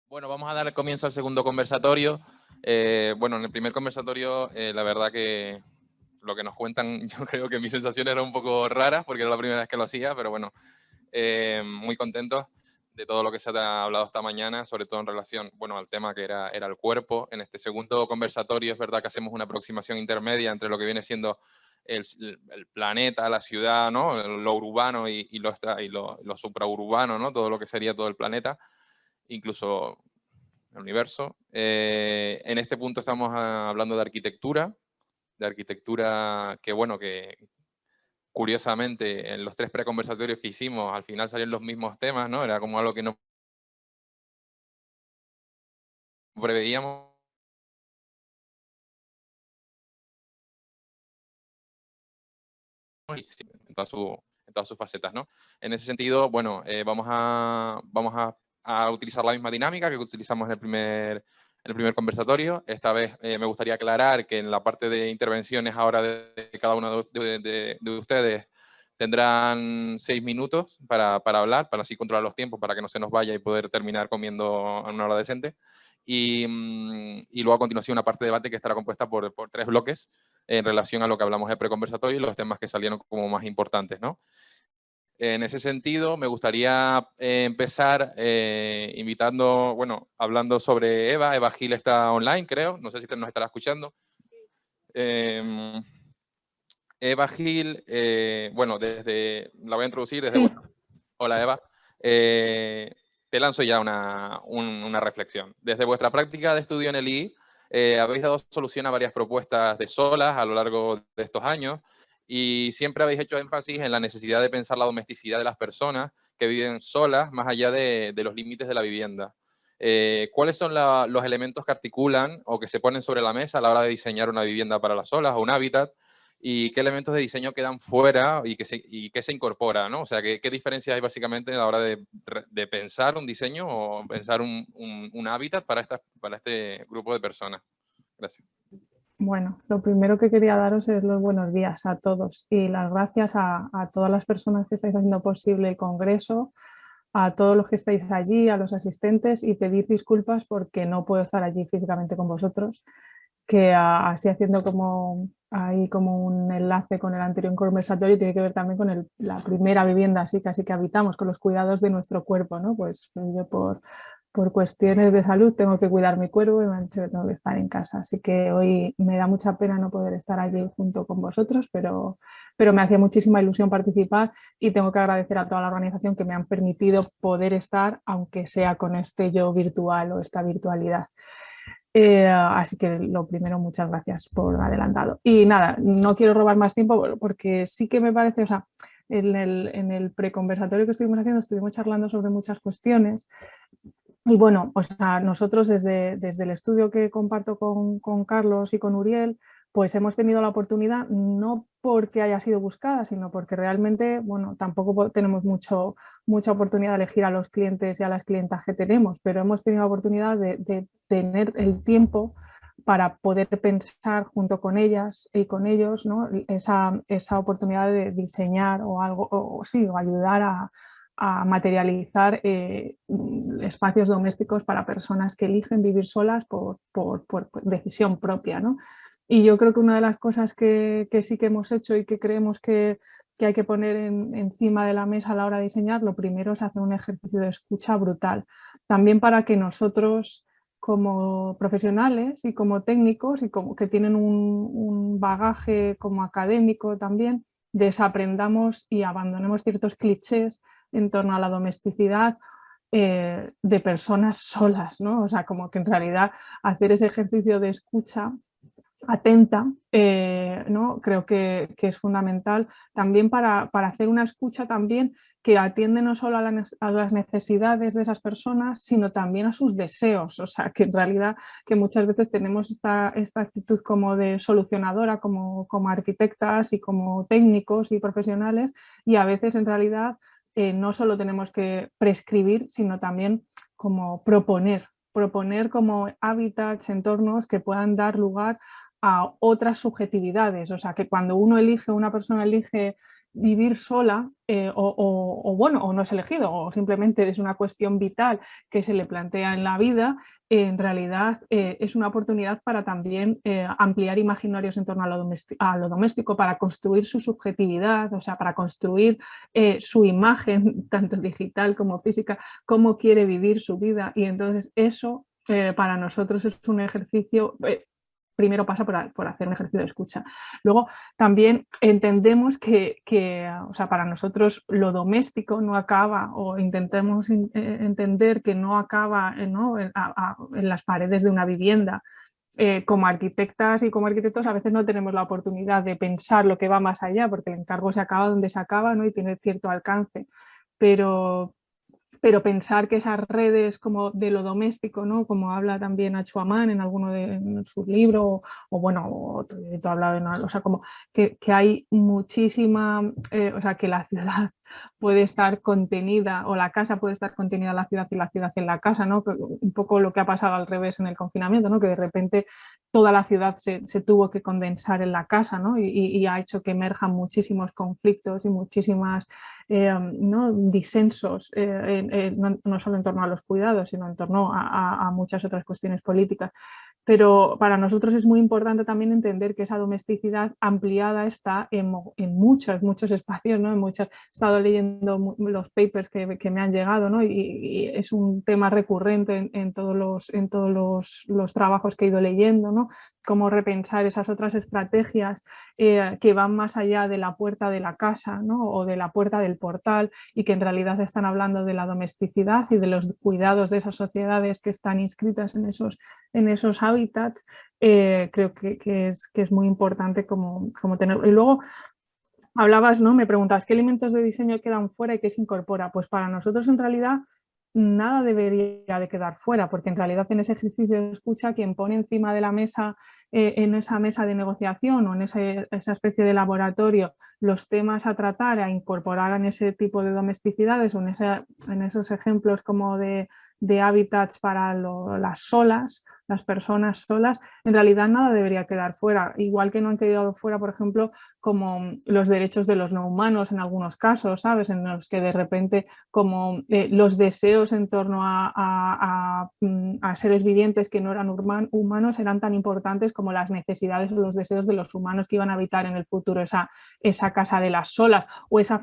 Bueno, vamos a dar el comienzo al segundo conversatorio. Bueno, en el primer conversatorio, la verdad que lo que nos cuentan, yo creo que mis sensaciones eran un poco raras porque era la primera vez que lo hacía, pero bueno, muy contentos de todo lo que se ha hablado esta mañana, sobre todo en relación, bueno, al tema que era el cuerpo. En este segundo conversatorio es verdad que hacemos una aproximación intermedia entre lo que viene siendo el planeta, la ciudad, ¿no? Lo urbano y lo supraurbano, ¿no? Todo lo que sería todo el planeta, incluso el universo. En este punto estamos hablando de arquitectura que, bueno, que curiosamente en los 3 preconversatorios que hicimos al final salieron los mismos temas, ¿no? Era como algo que no preveíamos en todas sus facetas, ¿no? En ese sentido, bueno, vamos a utilizar la misma dinámica que utilizamos en el primer conversatorio. Esta vez me gustaría aclarar que en la parte de intervenciones ahora de cada uno de ustedes tendrán 6 minutos para hablar, para así controlar los tiempos, para que no se nos vaya y poder terminar comiendo en una hora decente. Y luego a continuación una parte de debate que estará compuesta por 3 bloques en relación a lo que hablamos de preconversatorio y los temas que salieron como más importantes, ¿no? En ese sentido, me gustaría empezar invitando, bueno, hablando sobre Eva. Eva Gil está online, creo. No sé si nos estará escuchando. Eh, Eva Gil, bueno, la voy a introducir desde... Sí, Hola, Eva. Eh, Te lanzo ya una reflexión. Desde vuestra práctica de estudio en el I, habéis dado solución a varias propuestas de SOLAS a lo largo de estos años y siempre habéis hecho énfasis en la necesidad de pensar la domesticidad de las personas que viven solas más allá de los límites de la vivienda. ¿Cuáles son los elementos que articulan o que se ponen sobre la mesa a la hora de diseñar una vivienda para las solas o un hábitat? ¿Y qué elementos de diseño quedan fuera y qué se incorpora, ¿no? O sea, ¿qué diferencias hay básicamente a la hora de pensar un diseño o pensar un hábitat para este grupo de personas? Gracias. bueno, lo primero que quería daros es los buenos días a todos y las gracias a todas las personas que estáis haciendo posible el congreso, a todos los que estáis allí, a los asistentes y pedir disculpas porque no puedo estar allí físicamente con vosotros, que así haciendo como, ahí como un enlace con el anterior conversatorio tiene que ver también con la primera vivienda así casi que habitamos, con los cuidados de nuestro cuerpo, ¿no? Pues yo por cuestiones de salud tengo que cuidar mi cuerpo y me han dicho que tengo que estar en casa. Así que hoy me da mucha pena no poder estar allí junto con vosotros, pero me hacía muchísima ilusión participar y tengo que agradecer a toda la organización que me han permitido poder estar, aunque sea con este yo virtual o esta virtualidad. Así que lo primero, muchas gracias por adelantado. Y nada, no quiero robar más tiempo porque sí que me parece, o sea, en el preconversatorio que estuvimos haciendo estuvimos charlando sobre muchas cuestiones y bueno, o sea, nosotros desde el estudio que comparto con Carlos y con Uriel, pues hemos tenido la oportunidad, no porque haya sido buscada, sino porque realmente, bueno, tampoco tenemos mucha oportunidad de elegir a los clientes y a las clientas que tenemos, pero hemos tenido la oportunidad de tener el tiempo para poder pensar junto con ellas y con ellos, ¿no? esa oportunidad de diseñar o algo, o sí, o ayudar a materializar espacios domésticos para personas que eligen vivir solas por decisión propia, ¿no? Y yo creo que una de las cosas que sí que hemos hecho y que creemos que hay que poner encima de la mesa a la hora de diseñar, lo primero es hacer un ejercicio de escucha brutal, también para que nosotros como profesionales y como técnicos y como que tienen un bagaje como académico también, desaprendamos y abandonemos ciertos clichés en torno a la domesticidad de personas solas, ¿no? O sea, como que en realidad hacer ese ejercicio de escucha atenta, ¿no? Creo que es fundamental también para hacer una escucha también que atiende no solo a las necesidades de esas personas, sino también a sus deseos. O sea, que en realidad que muchas veces tenemos esta actitud como de solucionadora, como arquitectas y como técnicos y profesionales, y a veces en realidad no solo tenemos que prescribir, sino también como proponer como hábitats, entornos que puedan dar lugar a otras subjetividades. O sea, que cuando una persona elige vivir sola bueno, o no es elegido, o simplemente es una cuestión vital que se le plantea en la vida, en realidad es una oportunidad para también ampliar imaginarios en torno a lo doméstico, para construir su subjetividad, o sea, para construir su imagen, tanto digital como física, cómo quiere vivir su vida. Y entonces eso para nosotros es un ejercicio, primero pasa por hacer un ejercicio de escucha. Luego también entendemos o sea, para nosotros lo doméstico no acaba, o intentemos entender que no acaba ¿no? En las paredes de una vivienda. Como arquitectas y como arquitectos a veces no tenemos la oportunidad de pensar lo que va más allá, porque el encargo se acaba donde se acaba, ¿no? Y tiene cierto alcance. Pero, pero pensar que esas redes como de lo doméstico, ¿no? Como habla también Achuamán en alguno de sus libros, o bueno, tú hablado en, o sea, como que hay muchísima, o sea, que la ciudad puede estar contenida, o la casa puede estar contenida en la ciudad y la ciudad en la casa, ¿no? Un poco lo que ha pasado al revés en el confinamiento, ¿no? Que de repente toda la ciudad se tuvo que condensar en la casa, ¿no? Y ha hecho que emerjan muchísimos conflictos y muchísimas ¿no? disensos, no solo en torno a los cuidados, sino en torno a muchas otras cuestiones políticas. Pero para nosotros es muy importante también entender que esa domesticidad ampliada está en muchos espacios, ¿no? He estado leyendo los papers que me han llegado, ¿no? Y es un tema recurrente en todos los trabajos que he ido leyendo, ¿no? Cómo repensar esas otras estrategias que van más allá de la puerta de la casa, ¿no? O de la puerta del portal, y que en realidad están hablando de la domesticidad y de los cuidados de esas sociedades que están inscritas en esos hábitats. Creo que es muy importante como tener. Y luego hablabas, ¿no? Me preguntabas qué elementos de diseño quedan fuera y qué se incorpora. Pues para nosotros en realidad nada debería de quedar fuera, porque en realidad en ese ejercicio de escucha quien pone encima de la mesa, en esa mesa de negociación o en esa especie de laboratorio, los temas a tratar, a incorporar en ese tipo de domesticidades o en esos ejemplos como de hábitats para las solas, las personas solas, en realidad nada debería quedar fuera. Igual que no han quedado fuera, por ejemplo, como los derechos de los no humanos en algunos casos, ¿sabes? En los que de repente como los deseos en torno a seres vivientes que no eran humanos eran tan importantes como las necesidades o los deseos de los humanos que iban a habitar en el futuro esa casa de las solas, o ese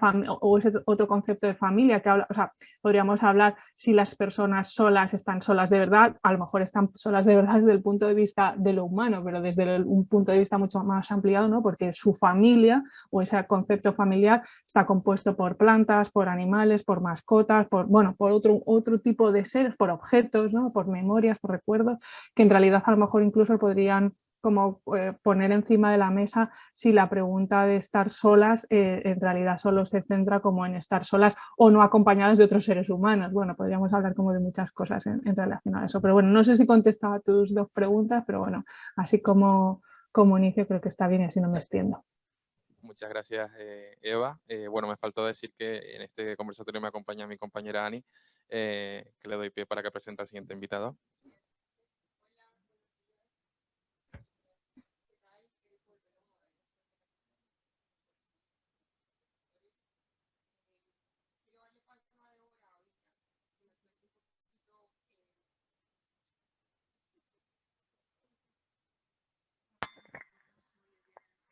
otro concepto de familia que habla, o sea, podríamos hablar si las personas solas están solas de verdad, a lo mejor están solas de verdad desde el punto de vista de lo humano, pero desde un punto de vista mucho más ampliado, ¿no? Porque su familia o ese concepto familiar está compuesto por plantas, por animales, por mascotas, por otro tipo de seres, por objetos, ¿no? Por memorias, por recuerdos, que en realidad a lo mejor incluso podrían como poner encima de la mesa si la pregunta de estar solas en realidad solo se centra como en estar solas o no acompañadas de otros seres humanos. Bueno, podríamos hablar como de muchas cosas en relación a eso. Pero bueno, no sé si contestaba a tus dos preguntas, pero bueno, así como inicio creo que está bien y así no me extiendo. Muchas gracias, Eva. Bueno, me faltó decir que en este conversatorio me acompaña mi compañera Ani, que le doy pie para que presente al siguiente invitado.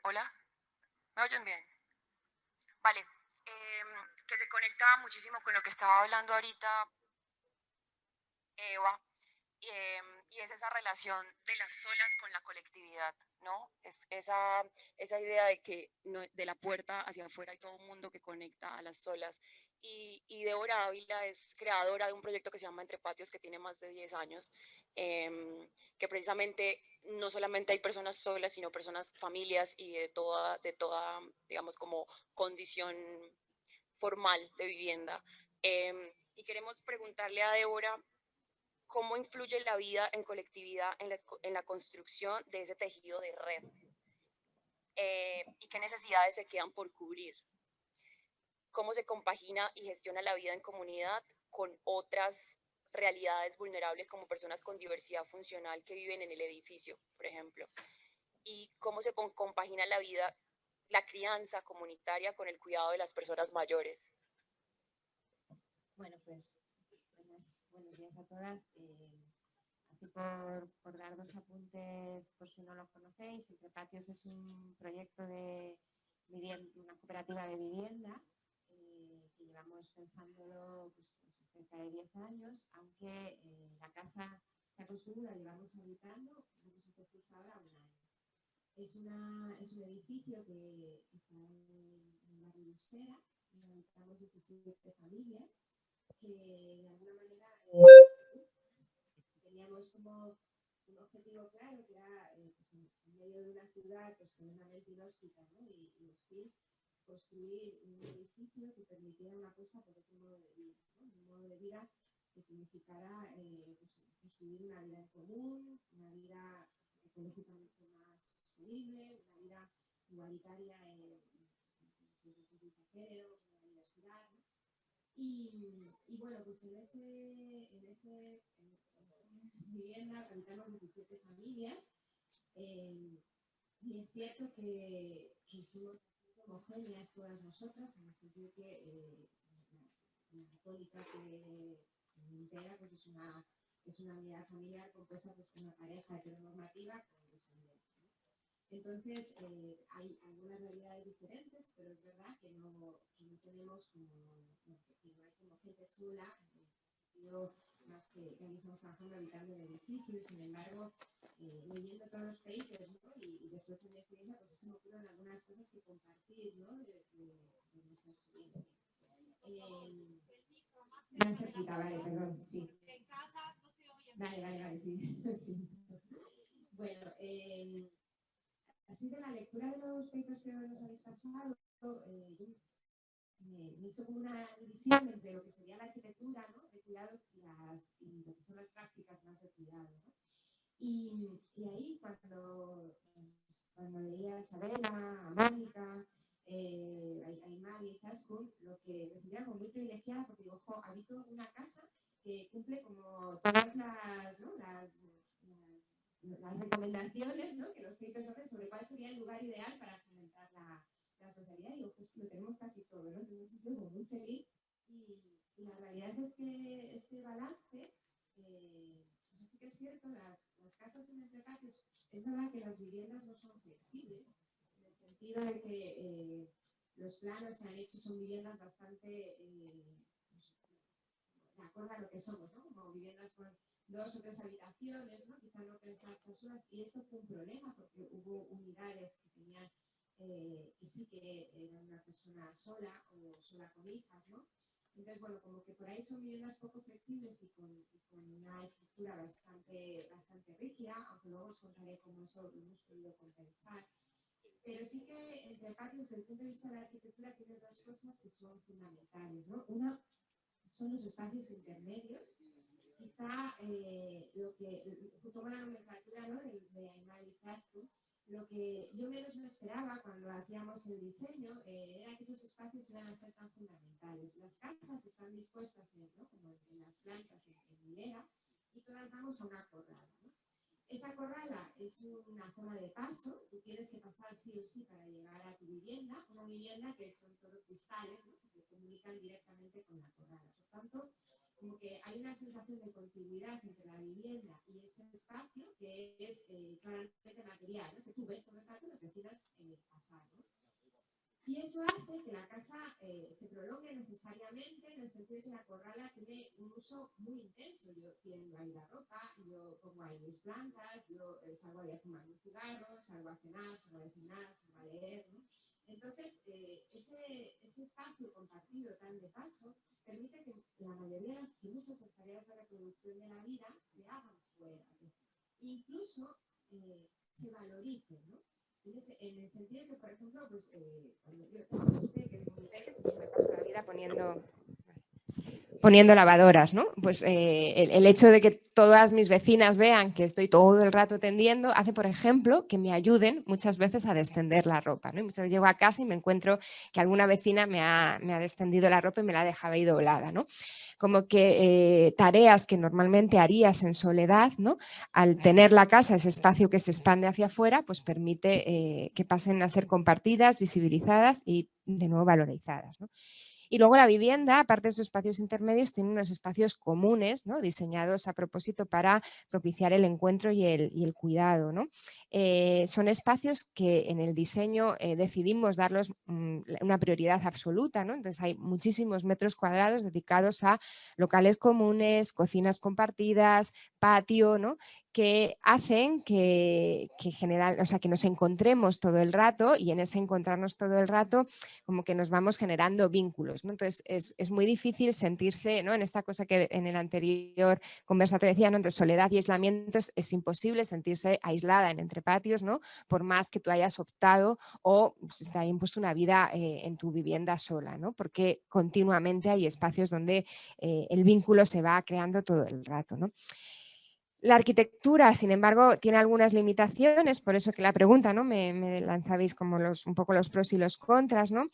Hola, ¿me oyen bien? Vale, que se conecta muchísimo con lo que estaba hablando ahorita Eva, y es esa relación de las solas con la colectividad, ¿no? Es esa idea de que de la puerta hacia afuera hay todo un mundo que conecta a las solas. Y Débora Ávila es creadora de un proyecto que se llama Entre Patios, que tiene más de 10 años, que precisamente no solamente hay personas solas, sino personas, familias y de toda digamos, como condición formal de vivienda. Y queremos preguntarle a Débora cómo influye la vida en colectividad en la construcción de ese tejido de red, y qué necesidades se quedan por cubrir, cómo se compagina y gestiona la vida en comunidad con otras realidades vulnerables como personas con diversidad funcional que viven en el edificio, por ejemplo, y cómo se compagina la vida la crianza comunitaria con el cuidado de las personas mayores. Bueno, pues buenos días a todas. Así por dar dos apuntes, por si no lo conocéis, Entrepatios es un proyecto de una cooperativa de vivienda que llevamos pensándolo pues, cerca de 10 años, aunque la casa se ha construido, la llevamos habitando, vamos a hacer justo ahora un año. Es un edificio que está en el barrio de Usera, donde habitamos 17 familias, que de alguna manera teníamos como un objetivo claro, que era pues en medio de una ciudad pues, tremendamente inhóspita, ¿no? y hostil, construir un edificio que permitiera una cosa por otro modo de vida, ¿no? Un modo de vida que significara pues, construir una vida en común, una vida ecológicamente más sostenible, una vida igualitaria en los puntos de género, en la diversidad, ¿no? Y bueno, pues en esa vivienda habitamos 17 familias y es cierto que somos homogéneas todas nosotras, en el sentido que la católica que entera pues es una unidad familiar compuesta por una pareja heteronormativa con descendencia, ¿no? Entonces, hay algunas realidades diferentes, pero es verdad que no tenemos como, que no hay como gente sola, en el sentido más que aquí estamos trabajando habitando en el edificio, y sin embargo, leyendo todos los papers, ¿no? y después de mi experiencia, pues se me ocurren algunas cosas que compartir, ¿no? de nuestra experiencia. No se quita, vale, perdón, sí. Vale, sí. sí. Bueno, así de la lectura de los papers que nos habéis pasado, me hizo como una división entre lo que sería la arquitectura, ¿no? de cuidados y lo que son las prácticas más de cuidado, ¿no? Y ahí cuando leía a Isabela, a Mónica, a Imar y a Izaskun, lo que me sentía como muy privilegiada porque digo, ojo, habito una casa que cumple como todas las, ¿no? las recomendaciones, ¿no? que los papers hacen sobre cuál sería el lugar ideal para fomentar la sociedad. Y digo, pues lo tenemos casi todo, ¿no? Entonces me siento muy feliz y la realidad es que este balance, pues sí que es cierto, las casas en Entrepatios, es verdad que las viviendas no son flexibles, en el sentido de que los planos se han hecho, son viviendas bastante de acuerdo a lo que somos, ¿no? Como viviendas con 2 o 3 habitaciones, ¿no? Quizá no pensadas personas, y eso fue un problema porque hubo unidades que tenían que sí que era una persona sola o sola con hijas, ¿no? Entonces, bueno, como que por ahí son viviendas poco flexibles y con una estructura bastante rígida, aunque luego os contaré cómo eso lo hemos podido compensar. Pero sí que Entrepatios, desde el punto de vista de la arquitectura, tiene 2 cosas que son fundamentales, ¿no? Una son los espacios intermedios. Quizá lo que, junto con la nomenclatura, ¿no? de Aymar y Izaskun, lo que yo menos me esperaba cuando hacíamos el diseño era que esos espacios iban a ser tan fundamentales. Las casas están dispuestas, ¿no? como en las plantas, en hilera, y todas damos a una corrala, ¿no? Esa corrala es una zona de paso, tú tienes que pasar sí o sí para llegar a tu vivienda, una vivienda que son todo cristales, ¿no? que comunican directamente con la corrala. Por tanto, como que hay una sensación de continuidad entre la vivienda y ese espacio que es claramente material, ¿no? Es que tú ves todo el rato los vecinos pasar, ¿no? Y eso hace que la casa se prolongue necesariamente, en el sentido de que la corrala tiene un uso muy intenso. Yo tiendo ahí la ropa, yo pongo ahí mis plantas, yo salgo ahí a fumar un cigarro, salgo a cenar, salgo a desayunar, salgo a leer, ¿no? Entonces, ese espacio compartido tan de paso permite que la mayoría de muchas de las tareas de reproducción de la vida se hagan fuera, ¿no? Incluso se valoricen, ¿no? En el sentido que, por ejemplo, pues, cuando yo tengo que me paso la vida poniendo poniendo lavadoras, ¿no? Pues el hecho de que todas mis vecinas vean que estoy todo el rato tendiendo hace, por ejemplo, que me ayuden muchas veces a descender la ropa, ¿no? Y muchas veces llego a casa y me encuentro que alguna vecina me ha descendido la ropa y me la ha dejado ahí doblada, ¿no? Como que tareas que normalmente harías en soledad, ¿no? Al tener la casa, ese espacio que se expande hacia afuera, pues permite que pasen a ser compartidas, visibilizadas y de nuevo valorizadas, ¿no? Y luego la vivienda, aparte de esos espacios intermedios, tiene unos espacios comunes, ¿no? Diseñados a propósito para propiciar el encuentro y el cuidado, ¿no? Son espacios que en el diseño decidimos darlos una prioridad absoluta, ¿no? Entonces hay muchísimos metros cuadrados dedicados a locales comunes, cocinas compartidas, patio, ¿no? Que hacen o sea, que nos encontremos todo el rato, y en ese encontrarnos todo el rato como que nos vamos generando vínculos, ¿no? Entonces es muy difícil sentirse, ¿no? En esta cosa que en el anterior conversatorio decía, ¿no? Entre soledad y aislamiento es imposible sentirse aislada en entre patios, ¿no? Por más que tú hayas optado o pues, te haya impuesto una vida en tu vivienda sola, ¿no? Porque continuamente hay espacios donde el vínculo se va creando todo el rato, ¿no? La arquitectura, sin embargo, tiene algunas limitaciones, por eso que la pregunta, ¿no? Me lanzabais como un poco los pros y los contras, ¿no?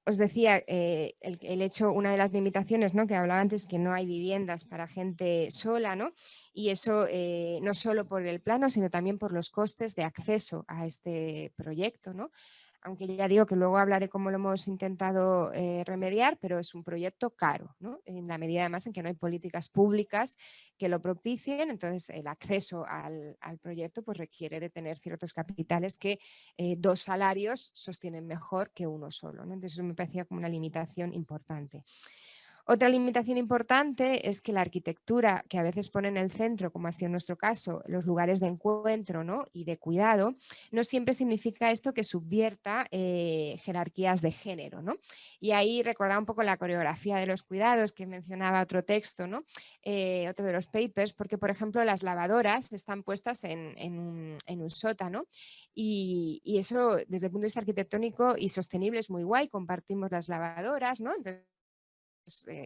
Os decía, el hecho, una de las limitaciones, ¿no? Que hablaba antes, que no hay viviendas para gente sola, ¿no? Y eso no solo por el plano, sino también por los costes de acceso a este proyecto, ¿no? Aunque ya digo que luego hablaré cómo lo hemos intentado remediar, pero es un proyecto caro, ¿no? En la medida además en que no hay políticas públicas que lo propicien, entonces el acceso al proyecto pues requiere de tener ciertos capitales que dos salarios sostienen mejor que uno solo, ¿no? Entonces eso me parecía como una limitación importante. Otra limitación importante es que la arquitectura, que a veces pone en el centro, como ha sido en nuestro caso, los lugares de encuentro, ¿no? Y de cuidado, no siempre significa esto que subvierta jerarquías de género, ¿no? Y ahí recordaba un poco la coreografía de los cuidados que mencionaba otro texto, ¿no? Otro de los papers, porque por ejemplo las lavadoras están puestas en un sótano y eso desde el punto de vista arquitectónico y sostenible es muy guay, compartimos las lavadoras, ¿no? Entonces,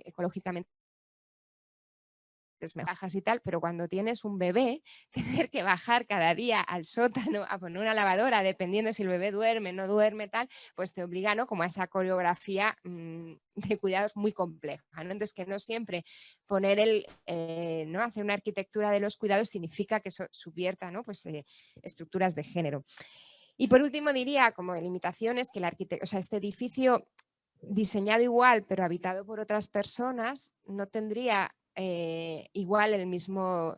ecológicamente bajas y tal, pero cuando tienes un bebé, tener que bajar cada día al sótano a poner una lavadora, dependiendo si el bebé duerme, no duerme, tal, pues te obliga, ¿no? Como a esa coreografía de cuidados muy compleja, ¿no? Entonces, que no siempre poner ¿no? Hacer una arquitectura de los cuidados significa que eso subvierta, ¿no? Pues estructuras de género. Y por último diría, como limitaciones, que o sea, este edificio diseñado igual, pero habitado por otras personas, no tendría igual el mismo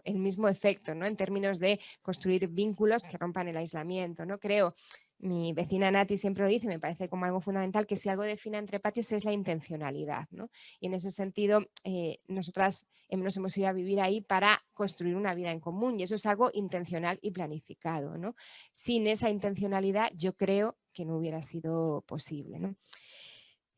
efecto, ¿no? En términos de construir vínculos que rompan el aislamiento, ¿no? Creo, mi vecina Nati siempre lo dice, me parece como algo fundamental, que si algo define entre patios es la intencionalidad, ¿no? Y en ese sentido, nosotras nos hemos ido a vivir ahí para construir una vida en común, y eso es algo intencional y planificado, ¿no? Sin esa intencionalidad, yo creo que no hubiera sido posible, ¿no?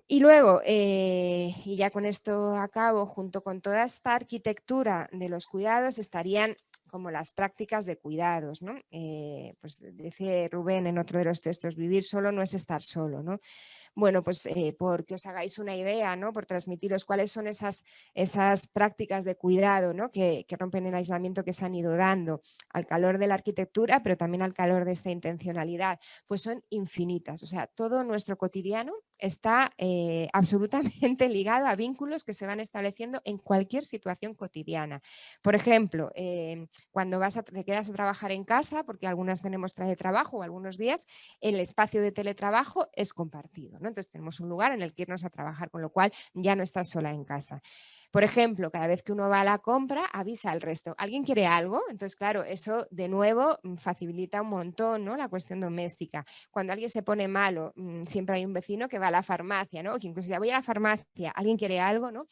Y luego, y ya con esto acabo, junto con toda esta arquitectura de los cuidados estarían como las prácticas de cuidados, ¿no? Pues dice Rubén en otro de los textos, vivir solo no es estar solo, ¿no? Bueno, pues porque os hagáis una idea, ¿no? Por transmitiros cuáles son esas prácticas de cuidado, ¿no? Que rompen el aislamiento que se han ido dando al calor de la arquitectura, pero también al calor de esta intencionalidad, pues son infinitas. O sea, todo nuestro cotidiano está absolutamente ligado a vínculos que se van estableciendo en cualquier situación cotidiana. Por ejemplo, cuando te quedas a trabajar en casa, porque algunas tenemos teletrabajo o algunos días, el espacio de teletrabajo es compartido, ¿no? Entonces tenemos un lugar en el que irnos a trabajar, con lo cual ya no estás sola en casa. Por ejemplo, cada vez que uno va a la compra, avisa al resto. ¿Alguien quiere algo? Entonces, claro, eso de nuevo facilita un montón, ¿no? La cuestión doméstica. Cuando alguien se pone malo, siempre hay un vecino que va a la farmacia, ¿no? O que incluso ya voy a la farmacia, ¿alguien quiere algo? ¿No?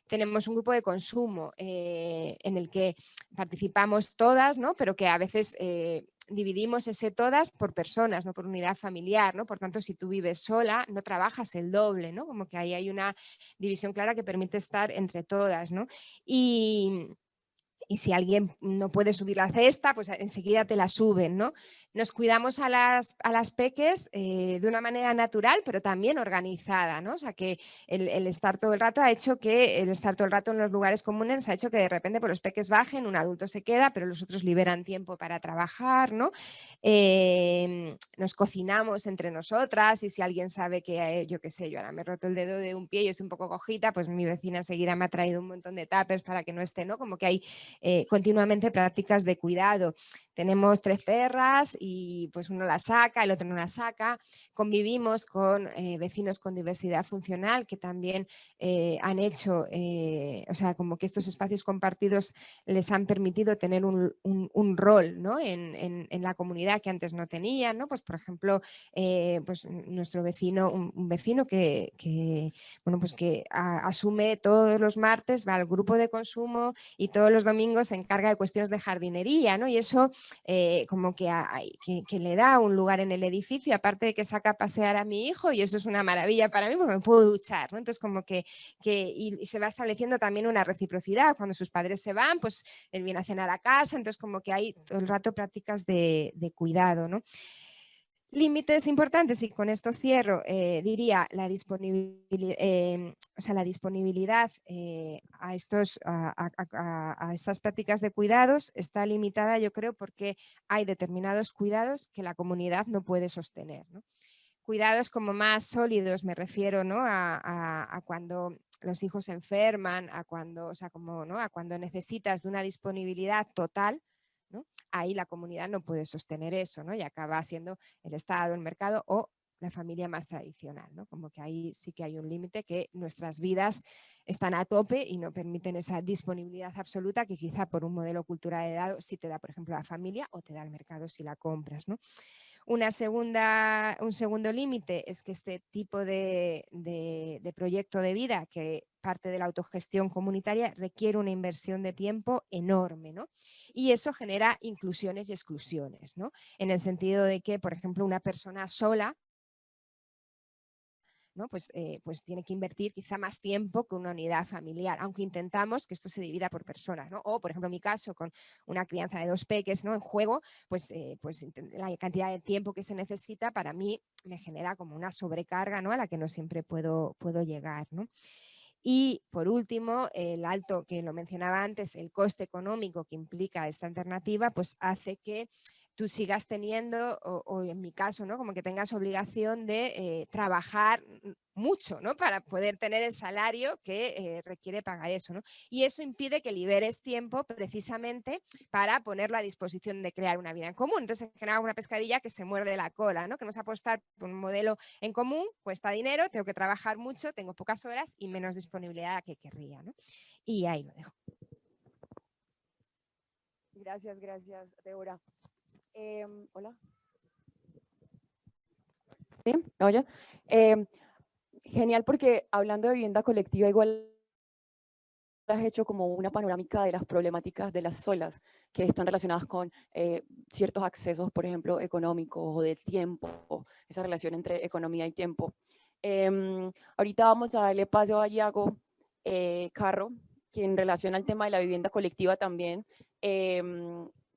Tenemos un grupo de consumo en el que participamos todas, ¿no? Pero que a veces dividimos ese todas por personas, no por unidad familiar, ¿no? Por tanto, si tú vives sola, no trabajas el doble, ¿no? Como que ahí hay una división clara que permite estar entre todas, ¿no? Y y si alguien no puede subir la cesta, pues enseguida te la suben, ¿no? Nos cuidamos a las peques de una manera natural, pero también organizada, ¿no? O sea, que el estar todo el rato ha hecho que el estar todo el rato en los lugares comunes ha hecho que de repente pues, los peques bajen, un adulto se queda, pero los otros liberan tiempo para trabajar, ¿no? Nos cocinamos entre nosotras y si alguien sabe que, yo qué sé, yo ahora me he roto el dedo de un pie y estoy un poco cojita, pues mi vecina enseguida me ha traído un montón de tuppers para que no esté, ¿no? Como que hay continuamente prácticas de cuidado. Tenemos 3 perras y pues uno la saca, el otro no la saca. Convivimos con vecinos con diversidad funcional que también han hecho, o sea, como que estos espacios compartidos les han permitido tener un rol, ¿no? en la comunidad que antes no tenían, ¿no? Pues por ejemplo, pues nuestro vecino, un vecino que bueno, pues que asume todos los martes, va al grupo de consumo y todos los domingos se encarga de cuestiones de jardinería, ¿no? Y eso como que le da un lugar en el edificio, aparte de que saca a pasear a mi hijo, y eso es una maravilla para mí porque me puedo duchar, ¿no? Entonces como que y se va estableciendo también una reciprocidad. Cuando sus padres se van, pues él viene a cenar a casa, entonces como que hay todo el rato prácticas de cuidado, ¿no? Límites importantes, y con esto cierro, diría la disponibilidad, o sea, la disponibilidad a estas prácticas de cuidados está limitada, yo creo, porque hay determinados cuidados que la comunidad no puede sostener, ¿no? Cuidados como más sólidos, me refiero, ¿no? a cuando los hijos se enferman, a cuando, o sea, como, ¿no? a cuando necesitas de una disponibilidad total, ¿no? Ahí la comunidad no puede sostener eso, ¿no? Y acaba siendo el Estado, el mercado o la familia más tradicional, ¿no? Como que ahí sí que hay un límite, que nuestras vidas están a tope y no permiten esa disponibilidad absoluta que quizá por un modelo cultural de dado sí te da, por ejemplo, la familia o te da el mercado si la compras, ¿no? Un segundo límite es que este tipo de proyecto de vida, que parte de la autogestión comunitaria, requiere una inversión de tiempo enorme, ¿no? Y eso genera inclusiones y exclusiones, ¿no? En el sentido de que, por ejemplo, una persona sola, ¿no? Pues tiene que invertir quizá más tiempo que una unidad familiar, aunque intentamos que esto se divida por personas, ¿no? O, por ejemplo, en mi caso, con una crianza de 2 peques, ¿no? En juego, pues la cantidad de tiempo que se necesita para mí me genera como una sobrecarga, ¿no? A la que no siempre puedo llegar, ¿no? Y por último, el alto, que lo mencionaba antes, el coste económico que implica esta alternativa, pues hace que tú sigas teniendo, o en mi caso, ¿no? Como que tengas obligación de trabajar mucho, ¿no? Para poder tener el salario que requiere pagar eso, ¿no? Y eso impide que liberes tiempo precisamente para ponerlo a disposición de crear una vida en común. Entonces se genera una pescadilla que se muerde la cola, ¿no? Que no es apostar por un modelo en común, cuesta dinero, tengo que trabajar mucho, tengo pocas horas y menos disponibilidad que querría, ¿no? Y ahí lo dejo. Gracias, Débora. Hola. ¿Sí? ¿Me oye? Genial, porque hablando de vivienda colectiva, igual has hecho como una panorámica de las problemáticas de las solas que están relacionadas con ciertos accesos, por ejemplo, económicos o de tiempo, esa relación entre economía y tiempo. Ahorita vamos a darle paso a Iago Carro, quien en relación al tema de la vivienda colectiva también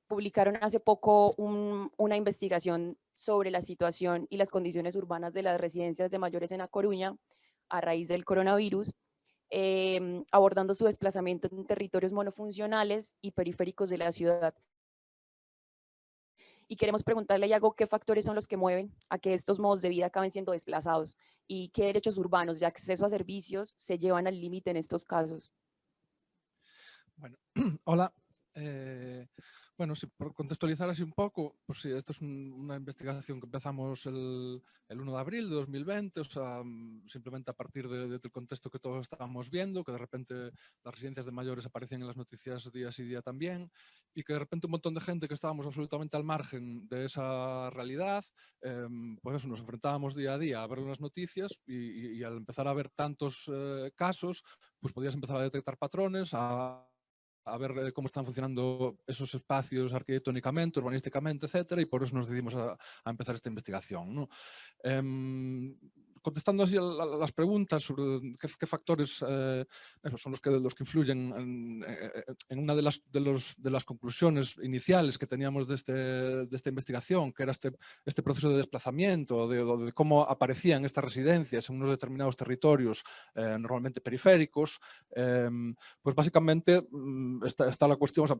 publicaron hace poco una investigación sobre la situación y las condiciones urbanas de las residencias de mayores en A Coruña a raíz del coronavirus, abordando su desplazamiento en territorios monofuncionales y periféricos de la ciudad. Y queremos preguntarle a Iago qué factores son los que mueven a que estos modos de vida acaben siendo desplazados y qué derechos urbanos de acceso a servicios se llevan al límite en estos casos. Bueno, hola. Bueno, sí, por contextualizar así un poco, pues sí, esto es una investigación que empezamos el 1 de abril de 2020, o sea, simplemente a partir del contexto que todos estábamos viendo, que de repente las residencias de mayores aparecen en las noticias día sí día también, y que de repente un montón de gente que estábamos absolutamente al margen de esa realidad, pues eso, nos enfrentábamos día a día a ver las noticias y al empezar a ver tantos casos, pues podías empezar a detectar patrones, a ver cómo están funcionando esos espacios arquitectónicamente, urbanísticamente, etcétera, y por eso nos decidimos a empezar esta investigación, ¿no? contestando así a las preguntas sobre qué factores esos son los que influyen en una de las conclusiones iniciales que teníamos de esta investigación, que era este proceso de desplazamiento, de cómo aparecían estas residencias en unos determinados territorios, normalmente periféricos, pues básicamente está la cuestión. O sea,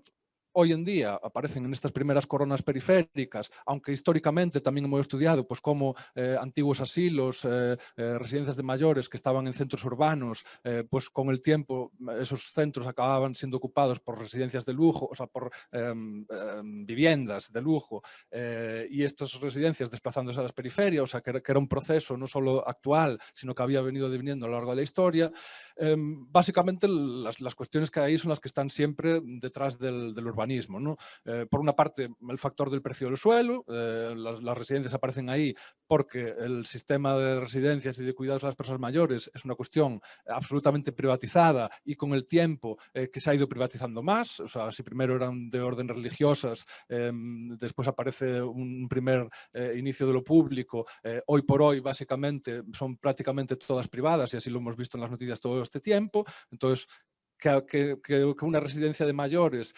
hoy en día aparecen en estas primeras coronas periféricas, aunque históricamente también hemos estudiado pues, cómo antiguos asilos, residencias de mayores que estaban en centros urbanos, pues con el tiempo esos centros acababan siendo ocupados por residencias de lujo, o sea, por viviendas de lujo, y estas residencias desplazándose a las periferias, o sea, que era un proceso no solo actual, sino que había venido deviniendo a lo largo de la historia. Básicamente las cuestiones que hay ahí son las que están siempre detrás del urbanismo. ¿No? Por una parte, el factor del precio del suelo, las residencias aparecen ahí porque el sistema de residencias y de cuidados a las personas mayores es una cuestión absolutamente privatizada y con el tiempo que se ha ido privatizando más. O sea, si primero eran de orden religiosas, después aparece un primer inicio de lo público, hoy por hoy básicamente son prácticamente todas privadas y así lo hemos visto en las noticias todo este tiempo. Entonces, que una residencia de mayores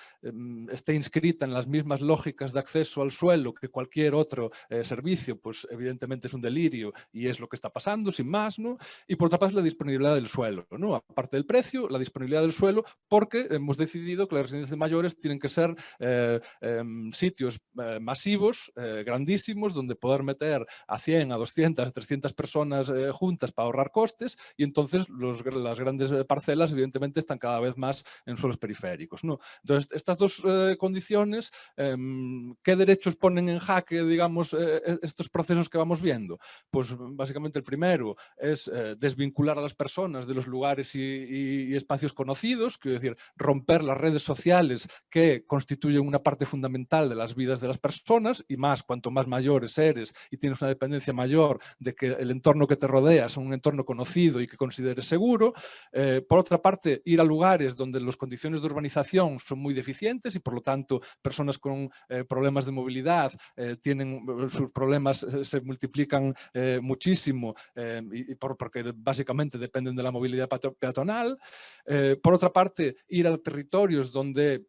esté inscrita en las mismas lógicas de acceso al suelo que cualquier otro servicio, pues evidentemente es un delirio y es lo que está pasando, sin más, ¿no? Y por otra parte la disponibilidad del suelo, ¿no? Aparte del precio, la disponibilidad del suelo, porque hemos decidido que las residencias de mayores tienen que ser sitios masivos, grandísimos, donde poder meter a 100, a 200, a 300 personas juntas para ahorrar costes, y entonces las grandes parcelas evidentemente están cada vez más en suelos periféricos, ¿no? Entonces, estas dos condiciones, ¿qué derechos ponen en jaque, digamos, estos procesos que vamos viendo? Pues básicamente el primero es desvincular a las personas de los lugares y espacios conocidos, quiero decir, romper las redes sociales que constituyen una parte fundamental de las vidas de las personas, y más cuanto más mayores eres y tienes una dependencia mayor de que el entorno que te rodea es un entorno conocido y que consideres seguro. Por otra parte, ir a lugares donde las condiciones de urbanización son muy deficientes y por lo tanto personas con problemas de movilidad tienen sus problemas se multiplican muchísimo porque básicamente dependen de la movilidad peatonal. Por otra parte, ir a territorios donde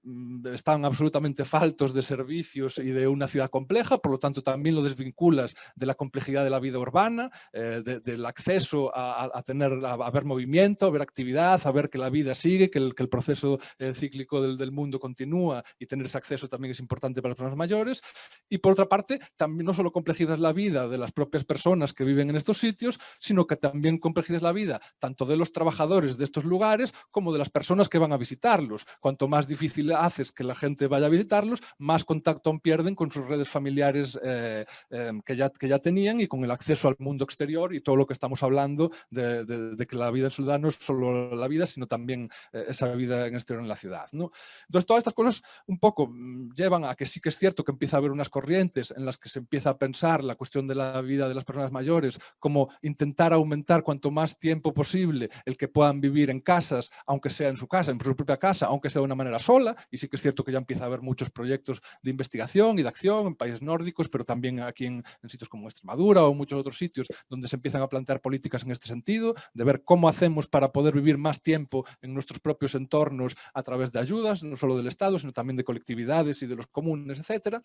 están absolutamente faltos de servicios y de una ciudad compleja, por lo tanto también lo desvinculas de la complejidad de la vida urbana, del acceso a ver movimiento, a ver actividad, a ver que la vida sigue, que el proceso cíclico del mundo continúa, y tener ese acceso también es importante para las personas mayores. Y por otra parte, también no solo complejizas la vida de las propias personas que viven en estos sitios, sino que también complejizas la vida tanto de los trabajadores de estos lugares como de las personas que van a visitarlos. Cuanto más difícil haces que la gente vaya a visitarlos, más contacto pierden con sus redes familiares que ya tenían, y con el acceso al mundo exterior y todo lo que estamos hablando de que la vida en soledad no es solo la vida, sino también esa vida en exterior en la ciudad, ¿no? Entonces, todas estas cosas un poco llevan a que sí que es cierto que empieza a haber unas corrientes en las que se empieza a pensar la cuestión de la vida de las personas mayores como intentar aumentar cuanto más tiempo posible el que puedan vivir en casas, aunque sea en su casa, en su propia casa, aunque sea de una manera sola, y sí que es cierto que ya empieza a haber muchos proyectos de investigación y de acción en países nórdicos, pero también aquí en sitios como Extremadura o muchos otros sitios donde se empiezan a plantear políticas en este sentido, de ver cómo hacemos para poder vivir más tiempo en nuestros propios entornos a través de ayudas, no solo del Estado, sino también de colectividades y de los comunes, etcétera.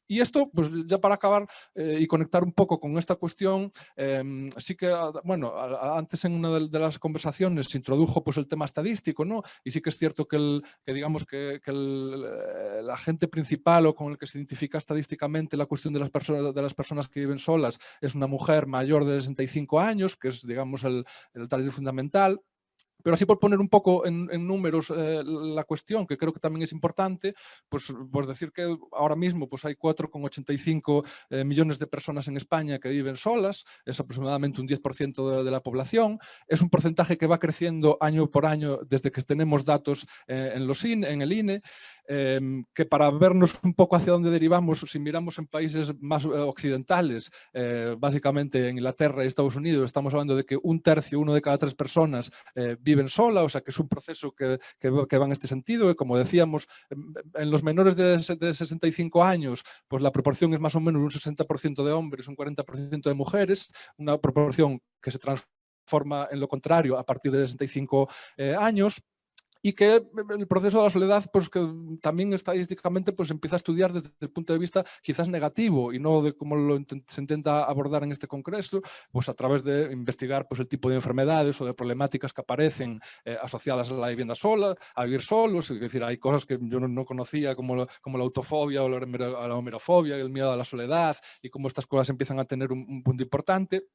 Y esto, pues ya para acabar y conectar un poco con esta cuestión, sí que, bueno, antes en una de las conversaciones se introdujo pues el tema estadístico, ¿no? Y sí que es cierto que digamos que el agente principal o con el que se identifica estadísticamente la cuestión de las personas que viven solas es una mujer mayor de 65 años, que es, digamos, el target fundamental. Pero así, por poner un poco en números la cuestión, que creo que también es importante, pues decir que ahora mismo pues hay 4,85 millones de personas en España que viven solas, es aproximadamente un 10% de la población, es un porcentaje que va creciendo año por año desde que tenemos datos en el INE, que para vernos un poco hacia dónde derivamos, si miramos en países más occidentales, básicamente en Inglaterra y Estados Unidos, estamos hablando de que 1/3, 1 de cada 3 personas viven sola, o sea que es un proceso que va en este sentido, y como decíamos, en los menores de 65 años, pues la proporción es más o menos un 60% de hombres, un 40% de mujeres, una proporción que se transforma en lo contrario a partir de 65 años. Y que el proceso de la soledad, pues que también estadísticamente pues, empieza a estudiar desde el punto de vista quizás negativo y no de cómo se intenta abordar en este congreso, pues a través de investigar pues, el tipo de enfermedades o de problemáticas que aparecen asociadas a la vivienda sola, a vivir solos. Es decir, hay cosas que yo no conocía como la autofobia o la homerofobia, el miedo a la soledad, y cómo estas cosas empiezan a tener un punto importante.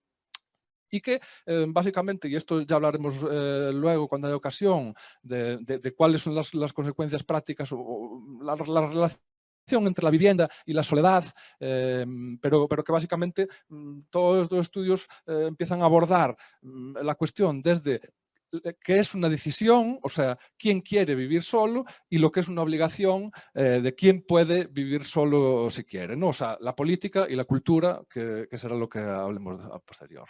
Y que básicamente, y esto ya hablaremos luego cuando haya ocasión, de cuáles son las consecuencias prácticas o la relación entre la vivienda y la soledad, pero que básicamente todos estos estudios empiezan a abordar la cuestión desde qué es una decisión, o sea, quién quiere vivir solo, y lo que es una obligación de quién puede vivir solo si quiere, ¿no? O sea, la política y la cultura, que será lo que hablemos a posterior.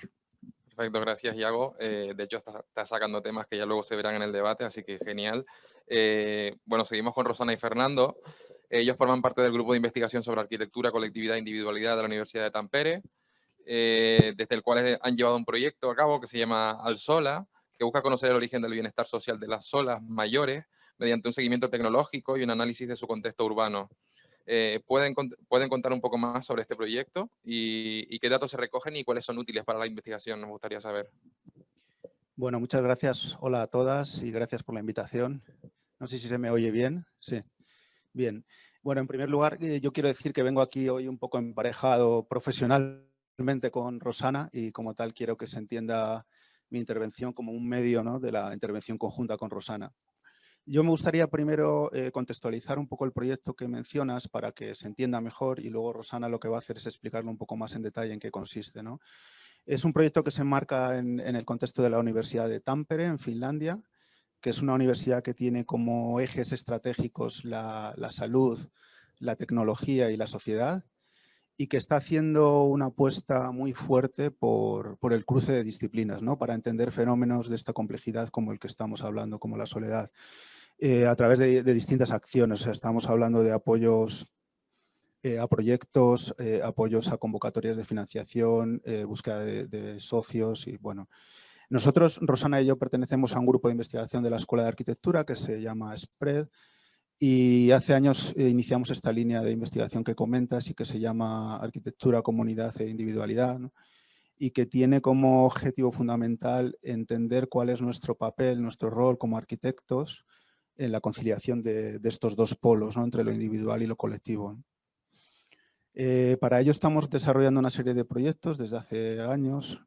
Perfecto, gracias, Iago. De hecho, está sacando temas que ya luego se verán en el debate, así que genial. Bueno, seguimos con Rosana y Fernando. Ellos forman parte del grupo de investigación sobre arquitectura, colectividad e individualidad de la Universidad de Tampere, desde el cual han llevado un proyecto a cabo que se llama Alsola, que busca conocer el origen del bienestar social de las solas mayores mediante un seguimiento tecnológico y un análisis de su contexto urbano. ¿Pueden contar un poco más sobre este proyecto y qué datos se recogen y cuáles son útiles para la investigación? Nos gustaría saber. Bueno, muchas gracias. Hola a todas y gracias por la invitación. No sé si se me oye bien. Sí. Bien. Bueno, en primer lugar, yo quiero decir que vengo aquí hoy un poco emparejado profesionalmente con Rosana, y como tal quiero que se entienda mi intervención como un medio, ¿no?, de la intervención conjunta con Rosana. Yo me gustaría primero contextualizar un poco el proyecto que mencionas para que se entienda mejor, y luego Rosana lo que va a hacer es explicarlo un poco más en detalle en qué consiste, ¿no? Es un proyecto que se enmarca en el contexto de la Universidad de Tampere, en Finlandia, que es una universidad que tiene como ejes estratégicos la salud, la tecnología y la sociedad, y que está haciendo una apuesta muy fuerte por el cruce de disciplinas, ¿no?, para entender fenómenos de esta complejidad como el que estamos hablando, como la soledad, a través de distintas acciones. O sea, estamos hablando de apoyos a proyectos, apoyos a convocatorias de financiación, búsqueda de socios y bueno. Nosotros, Rosana y yo, pertenecemos a un grupo de investigación de la Escuela de Arquitectura que se llama SPRED, y hace años iniciamos esta línea de investigación que comentas y que se llama Arquitectura, Comunidad e Individualidad, ¿no?, y que tiene como objetivo fundamental entender cuál es nuestro papel, nuestro rol como arquitectos en la conciliación de estos dos polos, ¿no?, entre lo individual y lo colectivo. Para ello estamos desarrollando una serie de proyectos desde hace años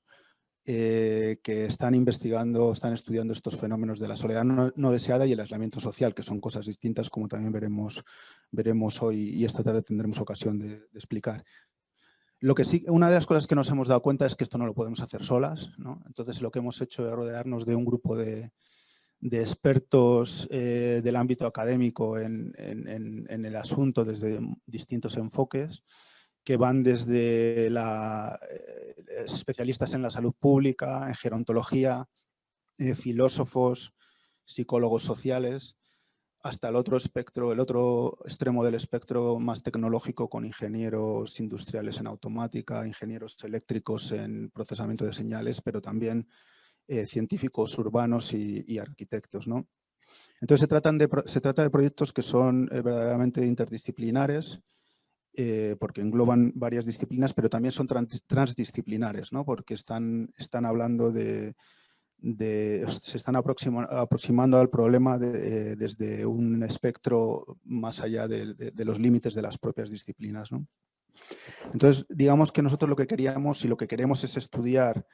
que están investigando, están estudiando estos fenómenos de la soledad no deseada y el aislamiento social, que son cosas distintas, como también veremos hoy y esta tarde tendremos ocasión de explicar. Lo que sí, una de las cosas que nos hemos dado cuenta es que esto no lo podemos hacer solas, ¿no? Entonces lo que hemos hecho es rodearnos de un grupo de expertos del ámbito académico en el asunto desde distintos enfoques, que van desde especialistas en la salud pública, en gerontología, filósofos, psicólogos sociales, hasta el otro espectro, el otro extremo del espectro más tecnológico, con ingenieros industriales en automática, ingenieros eléctricos en procesamiento de señales, pero también científicos urbanos y arquitectos, ¿no? Entonces se trata de proyectos que son verdaderamente interdisciplinares, porque engloban varias disciplinas, pero también son transdisciplinares, ¿no?, porque están hablando se están aproximando al problema desde un espectro más allá de los límites de las propias disciplinas, ¿no? Entonces, digamos que nosotros lo que queríamos y lo que queremos es estudiar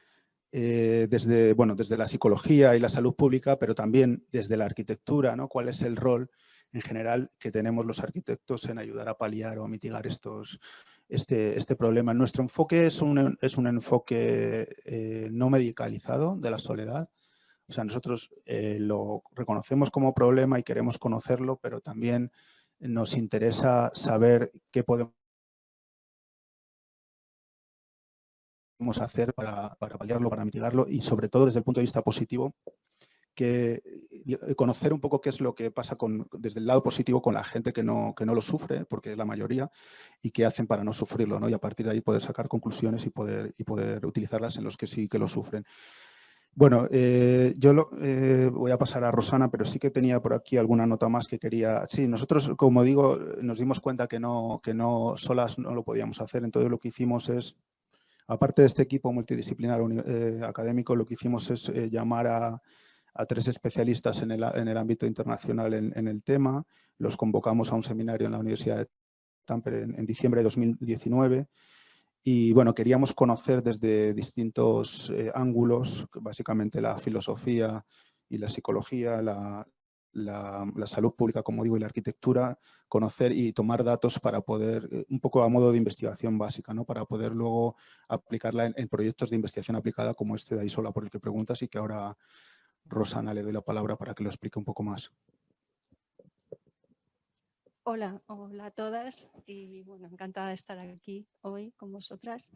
desde la psicología y la salud pública, pero también desde la arquitectura, ¿no?, cuál es el rol en general que tenemos los arquitectos en ayudar a paliar o a mitigar este problema. Nuestro enfoque es un enfoque no medicalizado de la soledad. O sea, nosotros lo reconocemos como problema y queremos conocerlo, pero también nos interesa saber qué podemos hacer para paliarlo, para mitigarlo y sobre todo desde el punto de vista positivo, conocer un poco qué es lo que pasa desde el lado positivo con la gente que no lo sufre, porque es la mayoría, y qué hacen para no sufrirlo, ¿no? Y a partir de ahí poder sacar conclusiones y poder utilizarlas en los que sí que lo sufren. Bueno, yo voy a pasar a Rosana, pero sí que tenía por aquí alguna nota más que quería. Sí, nosotros, como digo, nos dimos cuenta que no solas no lo podíamos hacer, entonces lo que hicimos es, aparte de este equipo multidisciplinar académico, lo que hicimos es llamar a 3 especialistas en el ámbito internacional en el tema. Los convocamos a un seminario en la Universidad de Tampere en diciembre de 2019 y bueno, queríamos conocer desde distintos ángulos, básicamente la filosofía y la psicología, la salud pública, como digo, y la arquitectura, conocer y tomar datos para poder, un poco a modo de investigación básica, ¿no? Para poder luego aplicarla en proyectos de investigación aplicada como este de Aisola por el que preguntas y que ahora Rosana le doy la palabra para que lo explique un poco más. Hola a todas y bueno, encantada de estar aquí hoy con vosotras